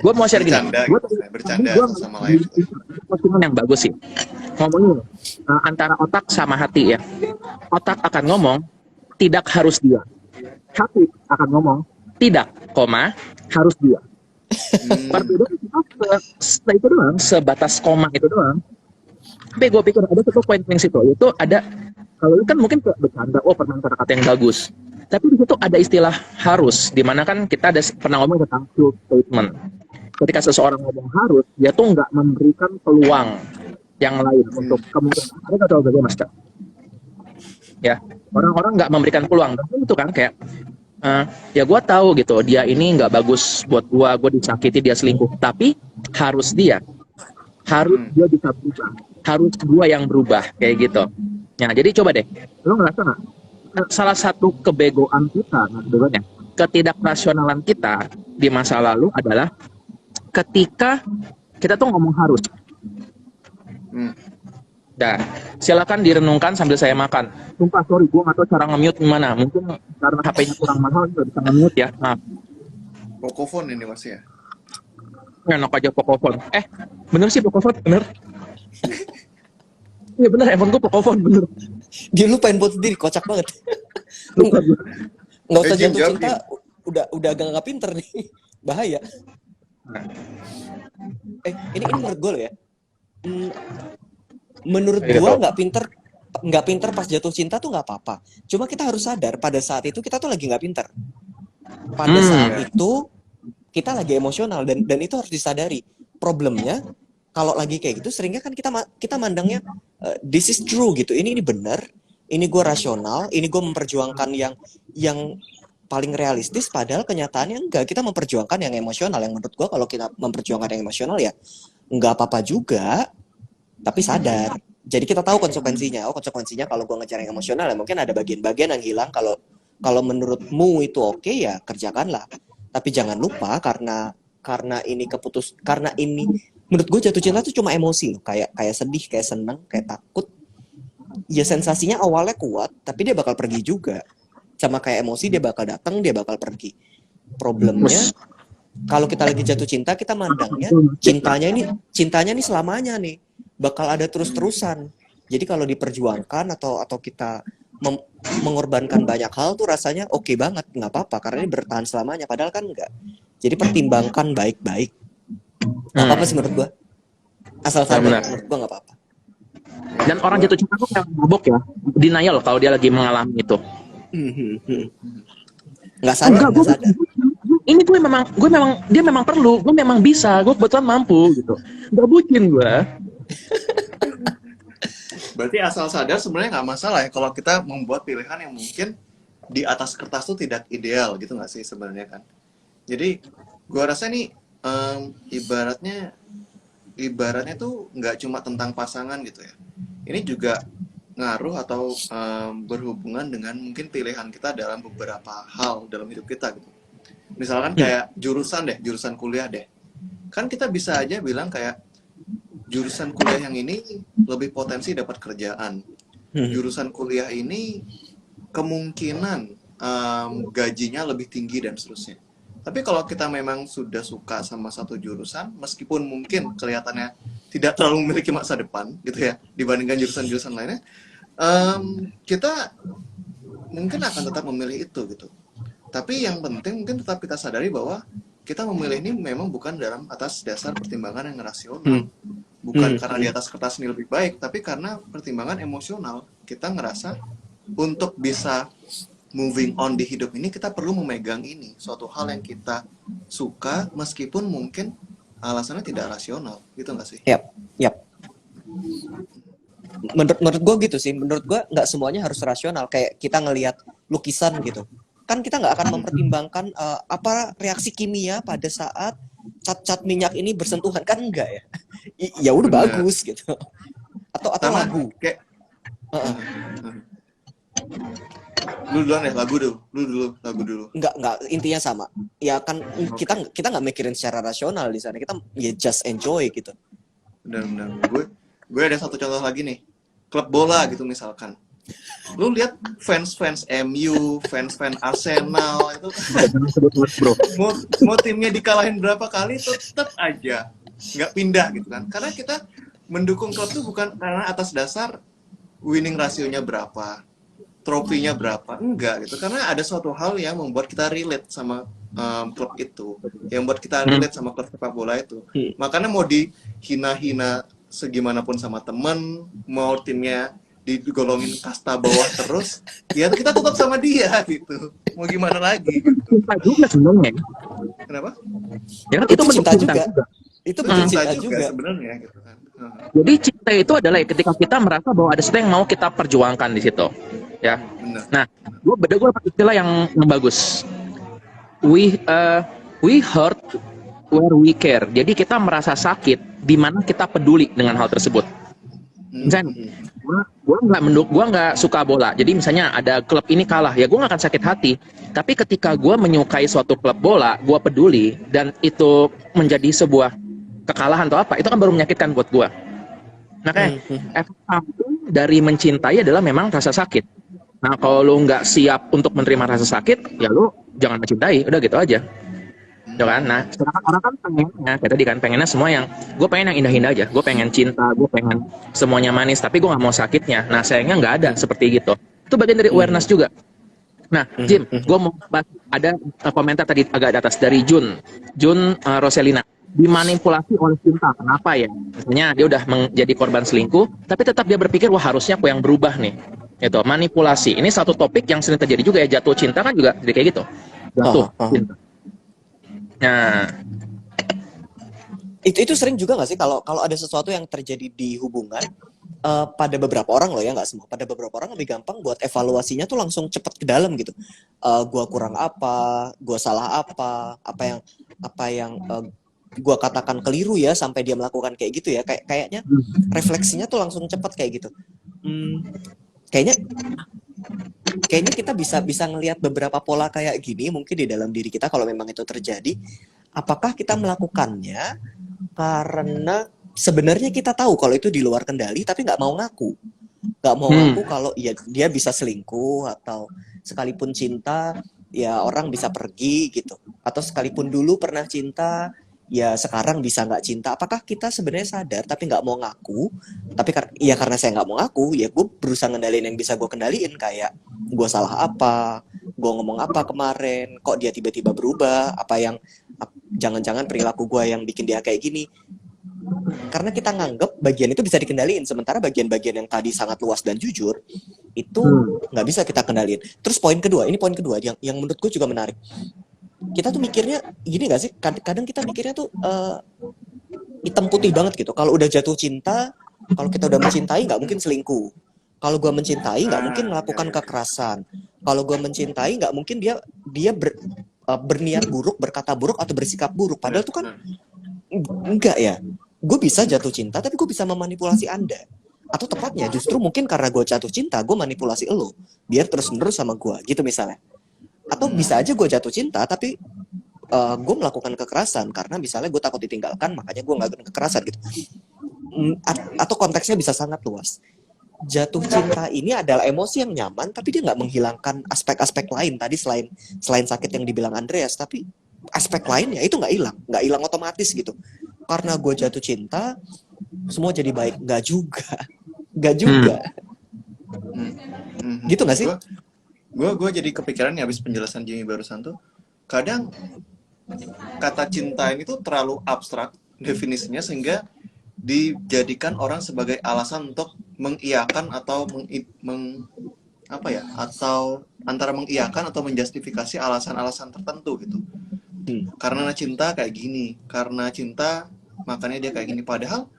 Speaker 1: Gue mau share gini.
Speaker 2: Bercanda sama lain.
Speaker 1: Postingan yang bagus sih. Ngomongin antara otak sama hati ya. Otak akan ngomong tidak harus dia. Hati akan ngomong tidak, harus dia. Perbedaan kita itu doang, sebatas koma itu doang. Tapi gue pikir ada satu poin yang situ, itu ada kalau itu kan mungkin bercanda, pernah kata-kata yang bagus. Tapi di situ ada istilah harus, dimana kan kita ada pernah ngomong tentang true statement. Ketika seseorang ngomong harus, dia tuh nggak memberikan peluang yang lain untuk kemungkinan. Ada nggak tahu bagaimana Mas? Ya, orang-orang nggak memberikan peluang. Dan itu kan kayak ya gue tahu gitu dia ini nggak bagus buat gue disakiti, dia selingkuh, tapi harus dia bisa berubah, harus gue yang berubah kayak gitu. Nah jadi coba deh lo ngerasa nggak salah satu kebegoan kita, ketidakrasionalan kita di masa lalu adalah ketika kita tuh ngomong harus. Nah, silakan direnungkan sambil saya makan. Sumpah sorry, gue nggak tahu cara nge-mute gimana. Mungkin karena HP-nya kurang mahal, nggak bisa nge-mute ya. Maaf.
Speaker 2: Pocophone ini Mas ya?
Speaker 1: Enak aja Pocophone. Bener sih Pocophone, bener. Iya bener, handphone gue Pocophone, bener.
Speaker 4: Dia lupain buat sendiri, kocak banget. Nggak usah jatuh cinta, udah agak nggak pinter nih. Bahaya. Ini menurut gue loh ya. Menurut gua nggak pinter pas jatuh cinta tuh nggak apa-apa. Cuma kita harus sadar pada saat itu kita tuh lagi nggak pinter. Pada saat itu kita lagi emosional dan itu harus disadari. Problemnya kalau lagi kayak gitu seringnya kan kita mandangnya this is true gitu. Ini benar. Ini gua rasional. Ini gua memperjuangkan yang paling realistis. Padahal kenyataannya enggak. Kita memperjuangkan yang emosional. Yang menurut gua kalau kita memperjuangkan yang emosional ya nggak apa-apa juga. Tapi sadar. Jadi kita tahu konsekuensinya. Konsekuensinya kalau gue ngejar yang emosional ya mungkin ada bagian-bagian yang hilang. Kalau menurutmu itu oke ya kerjakanlah. Tapi jangan lupa karena ini menurut gue jatuh cinta itu cuma emosi loh. Kayak sedih, kayak seneng, kayak takut. Ya sensasinya awalnya kuat, tapi dia bakal pergi juga. Sama kayak emosi dia bakal datang, dia bakal pergi. Problemnya kalau kita lagi jatuh cinta kita mandangnya cintanya ini selamanya nih. Bakal ada terus-terusan. Jadi kalau diperjuangkan atau kita mengorbankan banyak hal tuh rasanya oke banget, nggak apa-apa karena ini bertahan selamanya. Padahal kan enggak. Jadi pertimbangkan baik-baik. Nggak apa-apa sih menurut gua. Asal sadar menurut gua nggak apa-apa.
Speaker 1: Dan orang jatuh cinta tuh kayak mabok ya, denial kalau dia lagi mengalami itu.
Speaker 4: Nggak sadar.
Speaker 1: ini dia memang perlu, gue memang bisa, gue kebetulan mampu gitu. Gak bucin gue.
Speaker 2: Berarti asal sadar sebenarnya nggak masalah ya kalau kita membuat pilihan yang mungkin di atas kertas tuh tidak ideal gitu nggak sih sebenarnya kan. Jadi gua rasa nih ibaratnya tuh nggak cuma tentang pasangan gitu ya. Ini juga ngaruh atau berhubungan dengan mungkin pilihan kita dalam beberapa hal dalam hidup kita gitu. Misalkan kayak jurusan kuliah deh. Kan kita bisa aja bilang kayak jurusan kuliah yang ini lebih potensi dapat kerjaan. Jurusan kuliah ini kemungkinan gajinya lebih tinggi dan seterusnya. Tapi kalau kita memang sudah suka sama satu jurusan, meskipun mungkin kelihatannya tidak terlalu memiliki masa depan, gitu ya, dibandingkan jurusan-jurusan lainnya, kita mungkin akan tetap memilih itu, gitu. Tapi yang penting mungkin tetap kita sadari bahwa kita memilih ini memang bukan dalam atas dasar pertimbangan yang rasional. Bukan karena di atas kertas ini lebih baik, tapi karena pertimbangan emosional. Kita ngerasa untuk bisa moving on di hidup ini, kita perlu memegang ini. Suatu hal yang kita suka, meskipun mungkin alasannya tidak rasional. Gitu nggak sih?
Speaker 4: Yap. Menurut gue gitu sih. Menurut gue nggak semuanya harus rasional. Kayak kita ngelihat lukisan gitu. Kan kita nggak akan mempertimbangkan apa reaksi kimia pada saat cat minyak ini bersentuhan, kan enggak ya? Ya udah bagus gitu. Atau
Speaker 2: sama,
Speaker 4: lagu.
Speaker 2: Kayak lu duluan ya, lagu dulu. Enggak,
Speaker 4: Intinya sama. Ya kan kita nggak mikirin secara rasional di sana. Kita ya just enjoy gitu.
Speaker 2: Benar. Gue ada satu contoh lagi nih. Klub bola gitu misalkan. Lu lihat fans MU, fans Arsenal itu mau timnya dikalahin berapa kali tetap aja nggak pindah gitu kan. Karena kita mendukung klub tuh bukan karena atas dasar winning rasionya berapa, trofinya berapa, enggak gitu. Karena ada suatu hal yang membuat kita relate sama klub itu, yang membuat kita relate sama klub sepak bola itu. Makanya mau dihina-hina segimanapun sama temen, mau timnya digolongin kasta bawah terus, ya kita tetap sama dia gitu. Mau gimana lagi?
Speaker 1: Cinta juga sebenarnya.
Speaker 2: Kenapa?
Speaker 1: Ya kan
Speaker 4: Itu cinta juga. Itu cinta juga
Speaker 2: sebenarnya gitu kan.
Speaker 1: Jadi cinta itu adalah ketika kita merasa bahwa ada sesuatu yang mau kita perjuangkan di situ, ya.
Speaker 2: Benar.
Speaker 1: Nah, gue dapat istilah yang bagus. We hurt where we care. Jadi kita merasa sakit di mana kita peduli dengan hal tersebut. Misalnya, gue nggak suka bola. Jadi misalnya ada klub ini kalah, ya gue nggak akan sakit hati. Tapi ketika gue menyukai suatu klub bola, gue peduli dan itu menjadi sebuah kekalahan atau apa, itu kan baru menyakitkan buat gue. Makanya efek samping dari mencintai adalah memang rasa sakit. Nah kalau lu nggak siap untuk menerima rasa sakit, ya lu jangan mencintai, udah gitu aja. Gitu kan? Nah, orang kan pengennya, kayak tadi kan, pengennya semua yang, gue pengen yang indah-indah aja, gue pengen cinta, gue pengen semuanya manis, tapi gue nggak mau sakitnya. Nah, sayangnya nggak ada seperti gitu. Itu bagian dari awareness juga. Nah, Jim, gue mau bahas, ada komentar tadi agak di atas dari Jun Roselina. Dimanipulasi oleh cinta, kenapa ya? Misalnya dia udah menjadi korban selingkuh, tapi tetap dia berpikir, wah harusnya aku yang berubah nih. Itu manipulasi. Ini satu topik yang sering terjadi juga ya, jatuh cinta kan juga jadi kayak gitu. Jatuh cinta. Nah,
Speaker 4: itu sering juga nggak sih kalau ada sesuatu yang terjadi di hubungan, pada beberapa orang loh ya, nggak semua, pada beberapa orang lebih gampang buat evaluasinya tuh langsung cepet ke dalam gitu. Gua kurang apa, gua salah apa yang gua katakan keliru ya sampai dia melakukan kayak gitu ya, kayaknya refleksinya tuh langsung cepet kayak gitu. Kayaknya kita bisa ngelihat beberapa pola kayak gini mungkin di dalam diri kita kalau memang itu terjadi. Apakah kita melakukannya karena sebenarnya kita tahu kalau itu di luar kendali tapi nggak mau ngaku kalau ya dia bisa selingkuh, atau sekalipun cinta ya orang bisa pergi gitu, atau sekalipun dulu pernah cinta ya sekarang bisa nggak cinta. Apakah kita sebenarnya sadar tapi nggak mau ngaku, tapi ya karena saya nggak mau ngaku ya gue berusaha ngendaliin yang bisa gue kendaliin, kayak gue salah apa, gue ngomong apa kemarin, kok dia tiba-tiba berubah, jangan-jangan perilaku gue yang bikin dia kayak gini. Karena kita nganggep bagian itu bisa dikendaliin, sementara bagian-bagian yang tadi sangat luas dan jujur itu nggak bisa kita kendaliin. Terus poin kedua yang menurut gue juga menarik. kita tuh mikirnya gini gak sih? Kadang kita mikirnya tuh hitam putih banget gitu. Kalau udah jatuh cinta, kalau kita udah mencintai nggak mungkin selingkuh. Kalau gua mencintai nggak mungkin melakukan kekerasan. Kalau gua mencintai nggak mungkin berniat buruk, berkata buruk atau bersikap buruk. Padahal tuh kan enggak ya. Gue bisa jatuh cinta tapi gue bisa memanipulasi Anda. Atau tepatnya justru mungkin karena gue jatuh cinta, gue manipulasi lo biar terus-menerus sama gue gitu misalnya. Atau bisa aja gue jatuh cinta tapi gue melakukan kekerasan karena misalnya gue takut ditinggalkan, makanya gue ngelakuin kekerasan gitu. Atau konteksnya bisa sangat luas. Jatuh cinta ini adalah emosi yang nyaman, tapi dia nggak menghilangkan aspek-aspek lain tadi selain sakit yang dibilang Andreas, tapi aspek lainnya itu nggak hilang otomatis gitu. Karena gue jatuh cinta, semua jadi baik, nggak juga. Gitu nggak sih?
Speaker 2: Gue jadi kepikiran nih habis penjelasan Jimmy barusan tuh, kadang kata cinta ini tuh terlalu abstrak definisinya sehingga dijadikan orang sebagai alasan untuk mengiyakan atau atau antara mengiyakan atau menjustifikasi alasan-alasan tertentu gitu. Karena cinta kayak gini, karena cinta makanya dia kayak gini. Padahal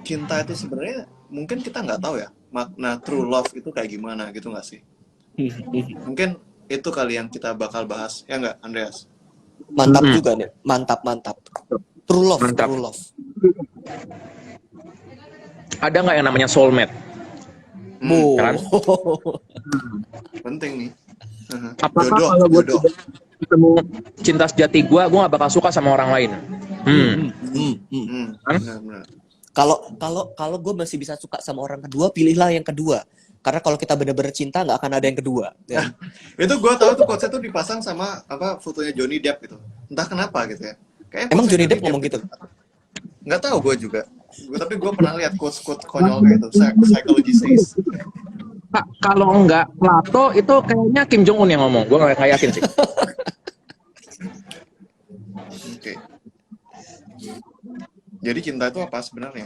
Speaker 2: cinta itu sebenarnya mungkin kita nggak tahu ya makna true love itu kayak gimana gitu nggak sih? Mungkin itu kali yang kita bakal bahas ya nggak, Andreas?
Speaker 4: Mantap juga nih, mantap. True love.
Speaker 1: Ada nggak yang namanya soulmate? Kan?
Speaker 2: Penting nih.
Speaker 1: Apakah kalau gue ketemu cinta sejati gue nggak bakal suka sama orang lain?
Speaker 2: Benar.
Speaker 4: Kalau gue masih bisa suka sama orang kedua, pilihlah yang kedua. Karena kalau kita benar-benar cinta, nggak akan ada yang kedua. Ya.
Speaker 2: Itu gue tahu tuh quotes-nya tuh dipasang sama fotonya Johnny Depp gitu. Entah kenapa gitu ya.
Speaker 4: Emang Johnny Depp ngomong gitu?
Speaker 2: Nggak tahu gue juga. Tapi gue pernah lihat quotes konyol kayak itu. Psychology says.
Speaker 1: Kalau enggak Plato itu kayaknya Kim Jong Un yang ngomong. Gue nggak yakin sih.
Speaker 2: Oke. Jadi cinta itu apa sebenarnya?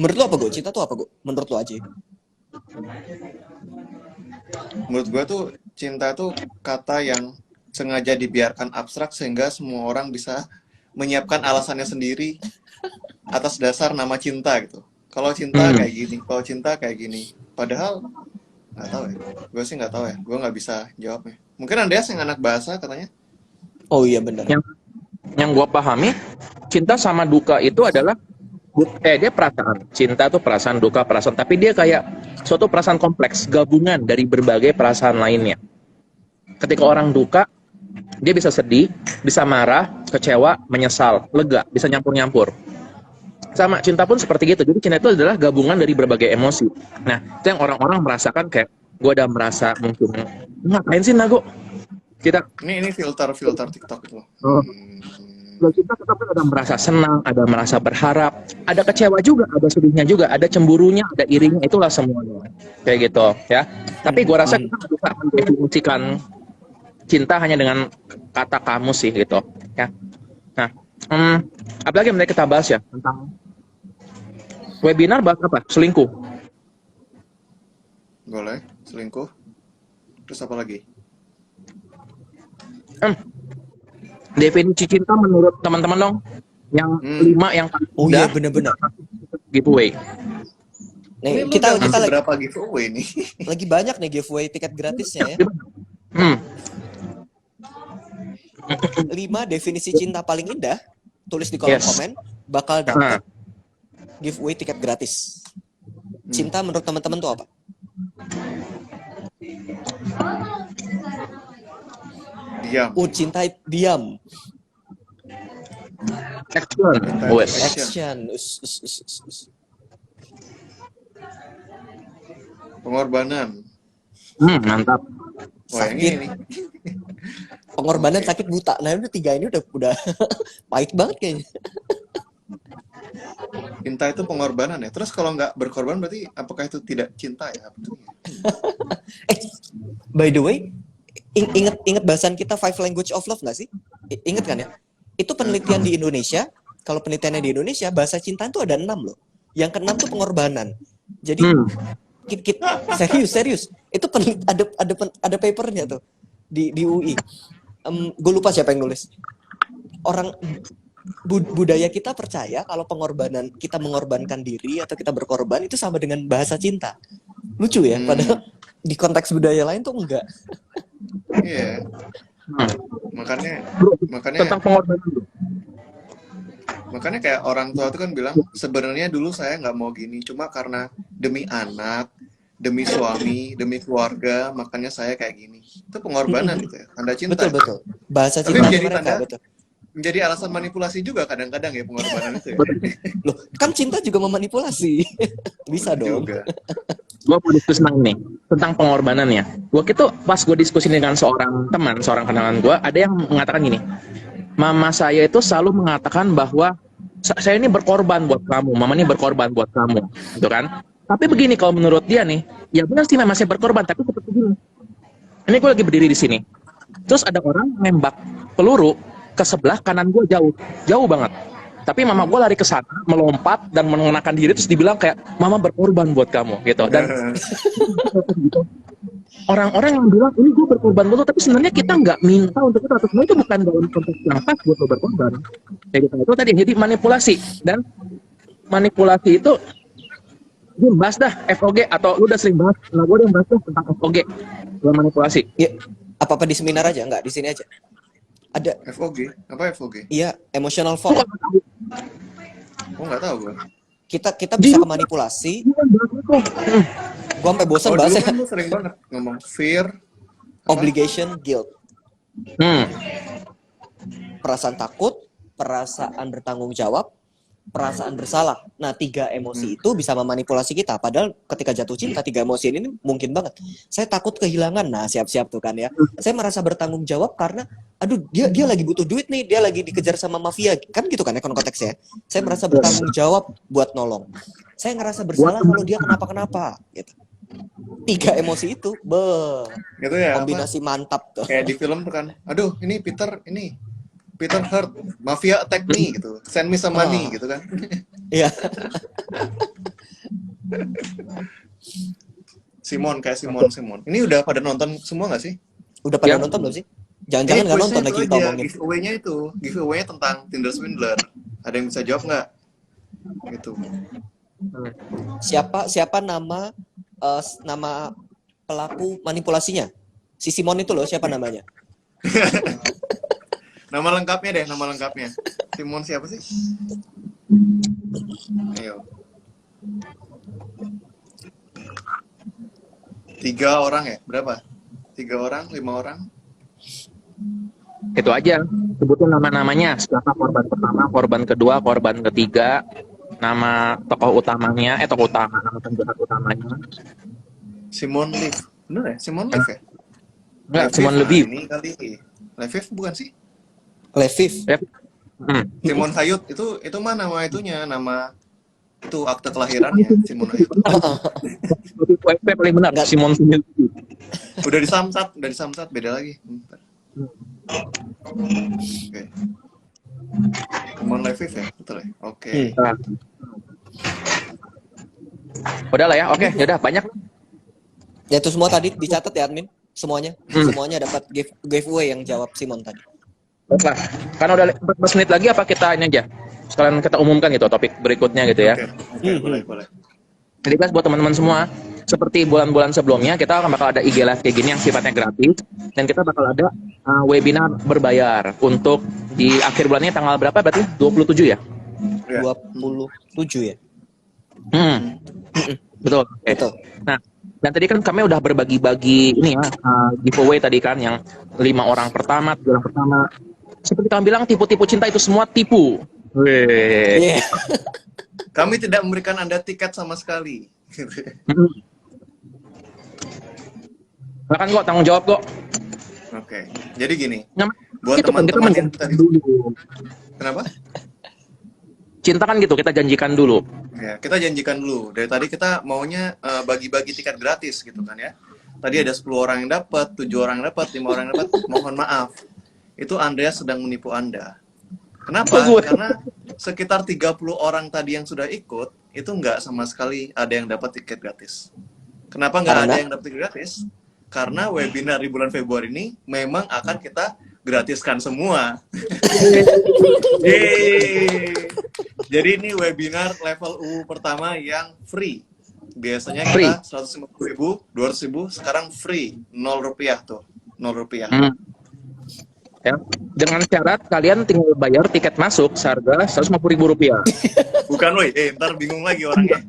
Speaker 4: Menurut lo apa, Go? Cinta tuh apa, Go? Menurut lo aja.
Speaker 2: Menurut gue tuh cinta tuh kata yang sengaja dibiarkan abstrak sehingga semua orang bisa menyiapkan alasannya sendiri atas dasar nama cinta gitu. Kalau cinta kayak gini, kalau cinta kayak gini. Padahal nggak tahu ya. Gue sih nggak tahu ya. Gue nggak bisa jawabnya. Mungkin Andreas yang anak bahasa katanya.
Speaker 4: Oh iya benar.
Speaker 1: Yang gue pahami, cinta sama duka itu adalah dia perasaan. Cinta tuh perasaan, duka perasaan. Tapi dia kayak suatu perasaan kompleks, gabungan dari berbagai perasaan lainnya. Ketika orang duka, dia bisa sedih, bisa marah, kecewa, menyesal, lega, bisa nyampur-nyampur. Sama cinta pun seperti gitu. Jadi cinta itu adalah gabungan dari berbagai emosi. Nah, itu yang orang-orang merasakan kayak gue udah merasa mungkin ngapain sih Nago?
Speaker 2: Ini filter TikTok itu.
Speaker 1: Kita tetap ada merasa senang, ada merasa berharap, ada kecewa juga, ada sedihnya juga, ada cemburunya, ada irinya, itulah semuanya. Kayak gitu ya. Tapi gue rasa kita bisa mendefinisikan cinta hanya dengan kata kamus sih gitu ya. Nah, apalagi yang kita bahas ya tentang webinar bahas apa? Selingkuh.
Speaker 2: Boleh, selingkuh. Terus apa lagi?
Speaker 1: Definisi cinta menurut teman-teman dong. Yang 5 yang paling
Speaker 4: oh iya benar-benar
Speaker 1: giveaway.
Speaker 4: Nih, kita lagi
Speaker 2: berapa giveaway nih?
Speaker 4: Lagi banyak nih giveaway tiket gratisnya ya. 5 definisi cinta paling indah, tulis di kolom komen, bakal dapat giveaway tiket gratis. Cinta menurut teman-teman tuh apa?
Speaker 2: Diam.
Speaker 4: Cinta diam. Action.
Speaker 2: Pengorbanan.
Speaker 1: Mantap.
Speaker 2: Wah, yang ini.
Speaker 4: Pengorbanan sakit buta. Nah, udah 3 ini udah pahit banget kayaknya.
Speaker 2: Cinta itu pengorbanan ya. Terus kalau nggak berkorban berarti apakah itu tidak cinta ya?
Speaker 4: By the way, ingat bahasan kita 5 language of love nggak sih? Ingat kan ya? Itu penelitian di Indonesia. Kalau penelitiannya di Indonesia, bahasa cinta itu ada 6 loh. Yang ke-6 tuh pengorbanan. Jadi serius. Itu ada papernya tuh di UI. Gue lupa siapa yang nulis. Orang budaya kita percaya kalau kita mengorbankan diri atau kita berkorban itu sama dengan bahasa cinta. Lucu ya, padahal di konteks budaya lain tuh enggak.
Speaker 2: Iya. Makanya
Speaker 1: Tentang pengorbanan dulu.
Speaker 2: makanya kayak orang tua tuh kan bilang sebenarnya dulu saya nggak mau gini, cuma karena demi anak, demi suami, demi keluarga, makanya saya kayak gini. Itu pengorbanan gitu ya, tanda cinta.
Speaker 4: Betul. Bahasa
Speaker 2: Tapi
Speaker 4: cinta
Speaker 2: menjadi
Speaker 4: mereka,
Speaker 2: tanda-
Speaker 4: betul.
Speaker 2: Menjadi alasan manipulasi juga kadang-kadang ya pengorbanan itu ya.
Speaker 4: Loh, kan cinta juga memanipulasi. Bisa dong.
Speaker 2: Juga.
Speaker 1: Gue mau diskusi tentang ini, tentang pengorbanan ya. Waktu itu pas gue diskusi dengan seorang teman, seorang kenalan gue, ada yang mengatakan gini, mama saya itu selalu mengatakan bahwa saya ini berkorban buat kamu, mama ini berkorban buat kamu, gitu kan? Tapi begini kalau menurut dia nih, ya benar sih mama saya berkorban, tapi seperti gini. Ini gue lagi berdiri di sini, terus ada orang nembak peluru ke sebelah kanan gue jauh banget. Tapi mama gue lari ke sana, melompat dan mengenakan diri terus dibilang kayak mama berkorban buat kamu gitu. Dan orang-orang yang bilang ini gue berkorban buat lo, tapi sebenarnya kita nggak minta untuk itu, atau sebenarnya itu bukan dalam konteks yang pas buat lo berkorban. Kayak gitu. Itu tadi jadi manipulasi, dan manipulasi itu gue bahas dah FOG, atau lu udah sering bahas, nah gue udah bahas tentang FOG, manipulasi.
Speaker 4: Ya, apa-apa di seminar aja, enggak di sini aja. Ada
Speaker 2: FOG? Apa FOG?
Speaker 4: iya, emotional fall.
Speaker 2: Oh nggak tahu gue.
Speaker 4: Kita bisa manipulasi. Gua sampai bosan
Speaker 2: Oh dulu
Speaker 4: bahasnya.
Speaker 2: kan lu sering banget ngomong fear, apa?
Speaker 4: Obligation, guilt.
Speaker 1: Hmm.
Speaker 4: Perasaan takut, perasaan bertanggung jawab, perasaan bersalah. Nah, 3 emosi itu bisa memanipulasi kita. Padahal ketika jatuh cinta, 3 emosi ini mungkin banget. Saya takut kehilangan. Nah, siap-siap tuh kan ya. Saya merasa bertanggung jawab karena, aduh, dia lagi butuh duit nih, dia lagi dikejar sama mafia. Kan gitu kan ya konteksnya. Saya merasa bertanggung jawab buat nolong. Saya ngerasa bersalah kalau dia kenapa-kenapa. Gitu. 3 emosi itu,
Speaker 2: Gitu ya. Apa?
Speaker 4: kombinasi mantap tuh.
Speaker 2: Kayak di film tuh kan. Aduh, ini Peter hurt, mafia attack me gitu. Send me some money gitu kan.
Speaker 4: Iya.
Speaker 2: Simon. Ini udah pada nonton semua nggak sih?
Speaker 4: Udah pada
Speaker 1: Ya.
Speaker 4: nonton belum sih? Jangan-jangan nggak nonton lagi kita omongin.
Speaker 2: Giveaway-nya tentang Tinder Swindler. Ada yang bisa jawab nggak? Gitu.
Speaker 4: Siapa nama nama pelaku manipulasinya? Si Simon itu loh, siapa namanya?
Speaker 2: Nama lengkapnya. Simon siapa sih? Ayo. 3 orang ya? Berapa? 3 orang, 5 orang?
Speaker 1: Itu aja, sebutin nama-namanya, siapa korban pertama, korban kedua, korban ketiga, nama tokoh utamanya, nama penjahat utamanya.
Speaker 2: Simon Leaf. Bener ya? Simon Leaf ya?
Speaker 1: Enggak,
Speaker 2: Leviv,
Speaker 1: Simon
Speaker 2: nah,
Speaker 1: Leviv.
Speaker 2: Ini kali. Leviv bukan sih?
Speaker 4: Leviv.
Speaker 2: Simon Hayut itu mah nama itunya, nama itu akte kelahirannya Simon Hayut.
Speaker 1: UFP paling benar, Simon Leviv.
Speaker 2: Udah disamsat, beda lagi. Bentar. Oke. Simon Leviv ya, betul ya? Oke.
Speaker 1: Nah. Udah lah ya, oke, yaudah banyak.
Speaker 4: Ya itu semua tadi dicatat ya admin, semuanya dapat giveaway yang jawab Simon tadi.
Speaker 1: Baiklah, karena udah 14 menit lagi, apa kita ini aja sekalian kita umumkan gitu topik berikutnya gitu ya.
Speaker 2: Oke, boleh.
Speaker 1: Jadi guys, buat teman-teman semua, seperti bulan-bulan sebelumnya, kita akan bakal ada IG Live kayak gini yang sifatnya gratis, dan kita bakal ada webinar berbayar untuk di akhir bulan ini, tanggal berapa berarti? 27 ya?
Speaker 4: 27 ya.
Speaker 1: Betul.
Speaker 4: Betul.
Speaker 1: Nah, dan tadi kan kami udah berbagi-bagi ini ya, giveaway tadi kan, yang 5 orang pertama, 3 orang pertama. Seperti kami bilang, tipu-tipu cinta itu semua tipu.
Speaker 4: Yeah.
Speaker 2: Kami tidak memberikan Anda tiket sama sekali.
Speaker 1: Bahkan kok tanggung jawab kok.
Speaker 2: Oke. Jadi gini,
Speaker 1: Nah,
Speaker 2: buat
Speaker 1: itu kan kita
Speaker 2: teman-teman yang
Speaker 1: menjanjikan
Speaker 2: tadi
Speaker 1: dulu.
Speaker 2: kenapa?
Speaker 1: Cinta kan gitu, kita janjikan dulu.
Speaker 2: Ya, kita janjikan dulu. Dari tadi kita maunya bagi-bagi tiket gratis gitu kan ya. Tadi ada 10 orang yang dapat, 7 orang yang dapat, 5 orang yang dapat. Mohon maaf. Itu Andreas sedang menipu Anda. Kenapa? Karena sekitar 30 orang tadi yang sudah ikut, itu nggak sama sekali ada yang dapat tiket gratis. Kenapa nggak ada
Speaker 4: Karena?
Speaker 2: yang dapat gratis? Karena webinar di bulan Februari ini memang akan kita gratiskan semua. Yeay. Jadi ini webinar level U pertama yang free. Biasanya
Speaker 1: Free.
Speaker 2: kita 150.000, 200.000, sekarang free, 0 rupiah tuh, 0 rupiah.
Speaker 1: Ya. Dengan syarat kalian tinggal bayar tiket masuk seharga Rp150.000.
Speaker 2: Bukan woi, ntar bingung lagi orangnya.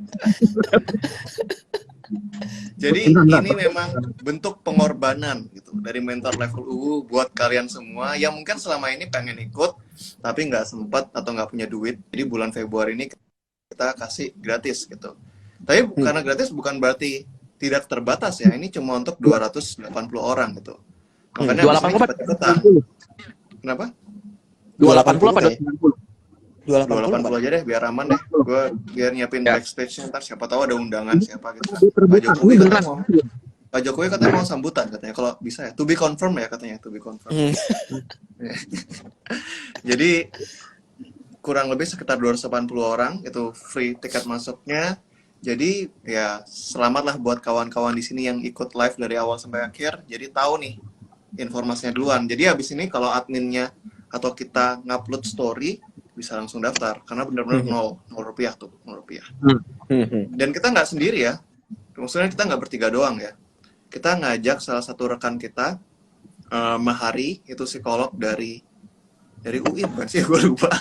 Speaker 2: Jadi
Speaker 1: Bentar.
Speaker 2: ini memang bentuk pengorbanan gitu dari mentor level U buat kalian semua yang mungkin selama ini pengen ikut tapi nggak sempat atau nggak punya duit. Jadi bulan Februari ini kita kasih gratis gitu. Tapi karena gratis bukan berarti tidak terbatas ya. Ini cuma untuk 280 orang gitu. Makanya abis ini
Speaker 1: 280 apa?
Speaker 2: cepet-cepetan. Kenapa?
Speaker 1: 280 apa 290?
Speaker 2: 280 aja deh biar aman deh. Gue biar nyiapin
Speaker 1: Ya.
Speaker 2: backstage-nya, ntar siapa tahu ada undangan siapa gitu kan.
Speaker 1: Terbuka.
Speaker 2: Jokowi
Speaker 1: Ini
Speaker 2: katanya
Speaker 1: beneran.
Speaker 2: Pak Jokowi katanya mau sambutan katanya kalau bisa ya. To be confirm ya katanya, to be confirm. Jadi kurang lebih sekitar 280 orang itu free tiket masuknya. Jadi ya selamatlah buat kawan-kawan di sini yang ikut live dari awal sampai akhir. Jadi tahu nih informasinya duluan. Jadi habis ini kalau adminnya atau kita ngupload story bisa langsung daftar karena benar-benar 0 rupiah tuh, 0 rupiah. Dan kita nggak sendiri ya. Maksudnya kita nggak bertiga doang ya. Kita ngajak salah satu rekan kita, Mahari, itu psikolog dari UI bukan sih, gue lupa.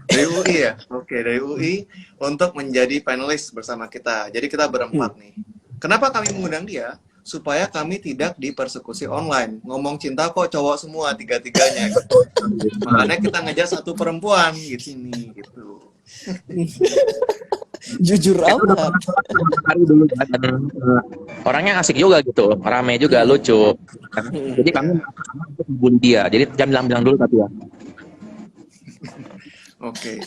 Speaker 2: Dari UI ya, oke, dari UI untuk menjadi panelis bersama kita. Jadi kita berempat nih. Kenapa kami mengundang dia? Supaya kami tidak dipersekusi online. Ngomong cinta kok cowok semua, tiga-tiganya. Gitu. Makanya kita ngejar satu perempuan di sini gitu.
Speaker 4: Jujur amat.
Speaker 1: Hari dulu dan orangnya asik juga gitu, rame juga, lucu. Jadi kami untuk membuli dia. Jadi jangan bilang dulu tapi ya.
Speaker 2: Oke.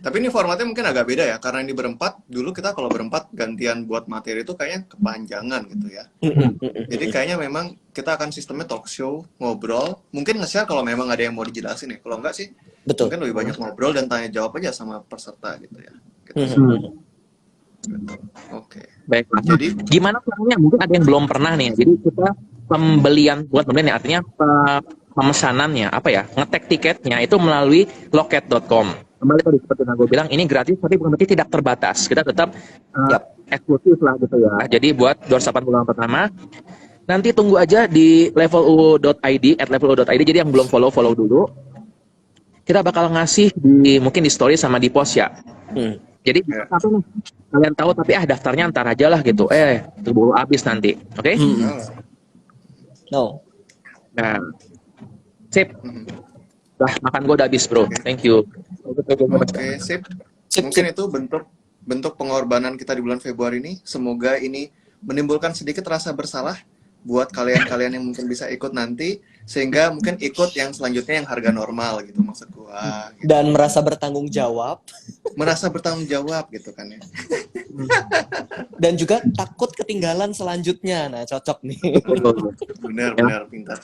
Speaker 2: Tapi ini formatnya mungkin agak beda ya, karena ini berempat. Dulu kita kalau berempat gantian buat materi itu kayaknya kepanjangan gitu ya. Jadi kayaknya memang kita akan sistemnya talk show, ngobrol. Mungkin nge-share kalau memang ada yang mau dijelasin ya. Kalau enggak sih,
Speaker 4: Betul.
Speaker 2: mungkin lebih banyak ngobrol dan tanya jawab aja sama peserta gitu ya. Gitu. Oke.
Speaker 1: Baiklah.
Speaker 2: Jadi
Speaker 1: Gimana caranya? Mungkin ada yang belum pernah nih. Jadi kita pembelian ya, artinya pemesanannya apa ya? Ngetek tiketnya itu melalui loket.com. Kembali tadi seperti yang gue bilang, ini gratis tapi bukan berarti tidak terbatas. Kita tetap eksklusif lah gitu ya. Jadi buat 280 orang pertama, nanti tunggu aja di level.u.id @level.u.id. Jadi yang belum follow dulu. Kita bakal ngasih mungkin di story sama di post ya. Jadi apa nih? Kalian tahu tapi daftarnya ntar aja lah gitu. Keburu habis nanti. Oke?
Speaker 4: No.
Speaker 1: Nah, sip. Makan gue udah habis bro. Thank you.
Speaker 2: Oke, sip. Mungkin itu bentuk pengorbanan kita di bulan Februari ini. Semoga ini menimbulkan sedikit rasa bersalah buat kalian-kalian yang mungkin bisa ikut nanti, sehingga mungkin ikut yang selanjutnya yang harga normal gitu maksud gua. Gitu.
Speaker 4: Dan merasa bertanggung jawab.
Speaker 2: Merasa bertanggung jawab gitu kan ya.
Speaker 4: Dan juga takut ketinggalan selanjutnya. Nah, cocok nih.
Speaker 2: Benar, pintar.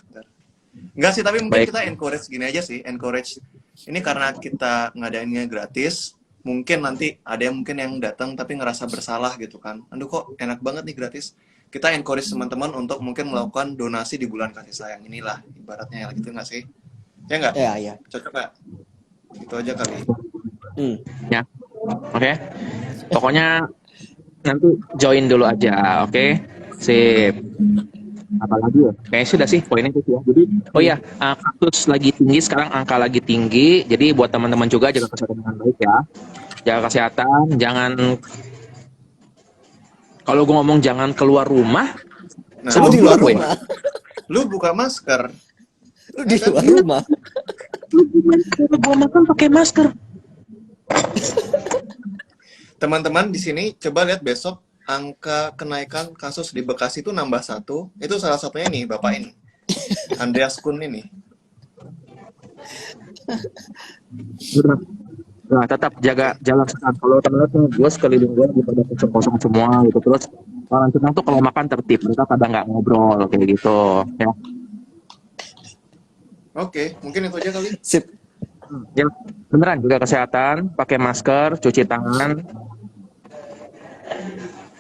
Speaker 2: Enggak sih, tapi mungkin
Speaker 1: Baik.
Speaker 2: kita encourage gini aja sih, encourage. Ini karena kita ngadainnya gratis, mungkin nanti ada yang mungkin yang datang tapi ngerasa bersalah gitu kan. Aduh kok enak banget nih gratis. Kita encourage teman-teman untuk mungkin melakukan donasi di bulan kasih sayang inilah, ibaratnya gitu nggak sih? Ya nggak?
Speaker 4: Ya.
Speaker 2: Cocok nggak? Itu aja kali.
Speaker 1: Ya. Oke. Pokoknya nanti join dulu aja, oke? Sip. Apalagi ya? Kayaknya sudah sih poinnya itu ya. Jadi, kasus lagi tinggi sekarang, angka lagi tinggi. Jadi buat teman-teman juga jaga kesehatan dengan baik ya. Jaga kesehatan, jangan kalau gue ngomong jangan keluar rumah.
Speaker 2: Nah,
Speaker 4: Lu di luar
Speaker 1: gue.
Speaker 4: rumah.
Speaker 2: Lu buka masker.
Speaker 4: Lu di luar rumah.
Speaker 1: Gue makan pakai masker.
Speaker 2: Teman-teman di sini coba lihat besok angka kenaikan kasus di Bekasi itu nambah 1. Itu salah satunya nih Bapak ini. Andreas Kun ini.
Speaker 1: Nah, tetap jaga jalan sehat. Kalau teman-teman gue sekeliling gue di pada kosong semua gitu. Terus orang senang tuh kalau makan tertib. Mereka kadang nggak ngobrol kayak gitu. Ya.
Speaker 2: Oke, mungkin itu aja kali.
Speaker 4: Sip.
Speaker 1: Ya, beneran juga kesehatan. Pakai masker, cuci tangan.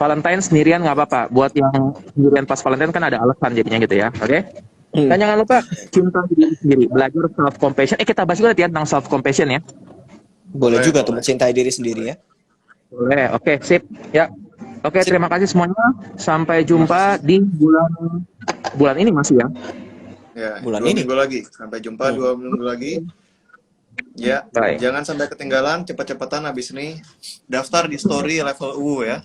Speaker 1: Valentine sendirian nggak apa-apa. Buat yang sendirian pas Valentine kan ada alasan jadinya gitu ya. Oke? Dan jangan lupa cinta diri sendiri, belajar self compassion. Kita bahas juga tentang self compassion ya.
Speaker 4: Boleh
Speaker 2: Boleh,
Speaker 4: juga tuh
Speaker 2: boleh.
Speaker 4: mencintai diri sendiri ya.
Speaker 1: Boleh. Oke, sip. Ya. Oke, terima kasih semuanya. Sampai jumpa di bulan ini masih ya.
Speaker 2: Ya,
Speaker 4: Bulan
Speaker 2: 2
Speaker 4: ini.
Speaker 2: minggu lagi. Sampai jumpa 2 minggu lagi. Ya,
Speaker 1: Baik.
Speaker 2: jangan sampai ketinggalan, cepet-cepetan habis ini daftar di story level UU ya.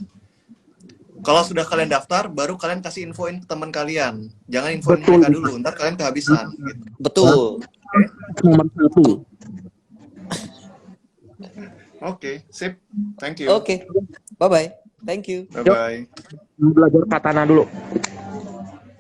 Speaker 2: Kalau sudah kalian daftar, baru kalian kasih infoin ke teman kalian. Jangan infoin
Speaker 1: Betul.
Speaker 2: mereka dulu, ntar kalian kehabisan. Gitu.
Speaker 4: Betul.
Speaker 1: Nomor 1.
Speaker 2: Oke, sip. Thank you.
Speaker 4: Oke. Bye bye. Thank you.
Speaker 2: Bye-bye.
Speaker 1: Belajar katana dulu.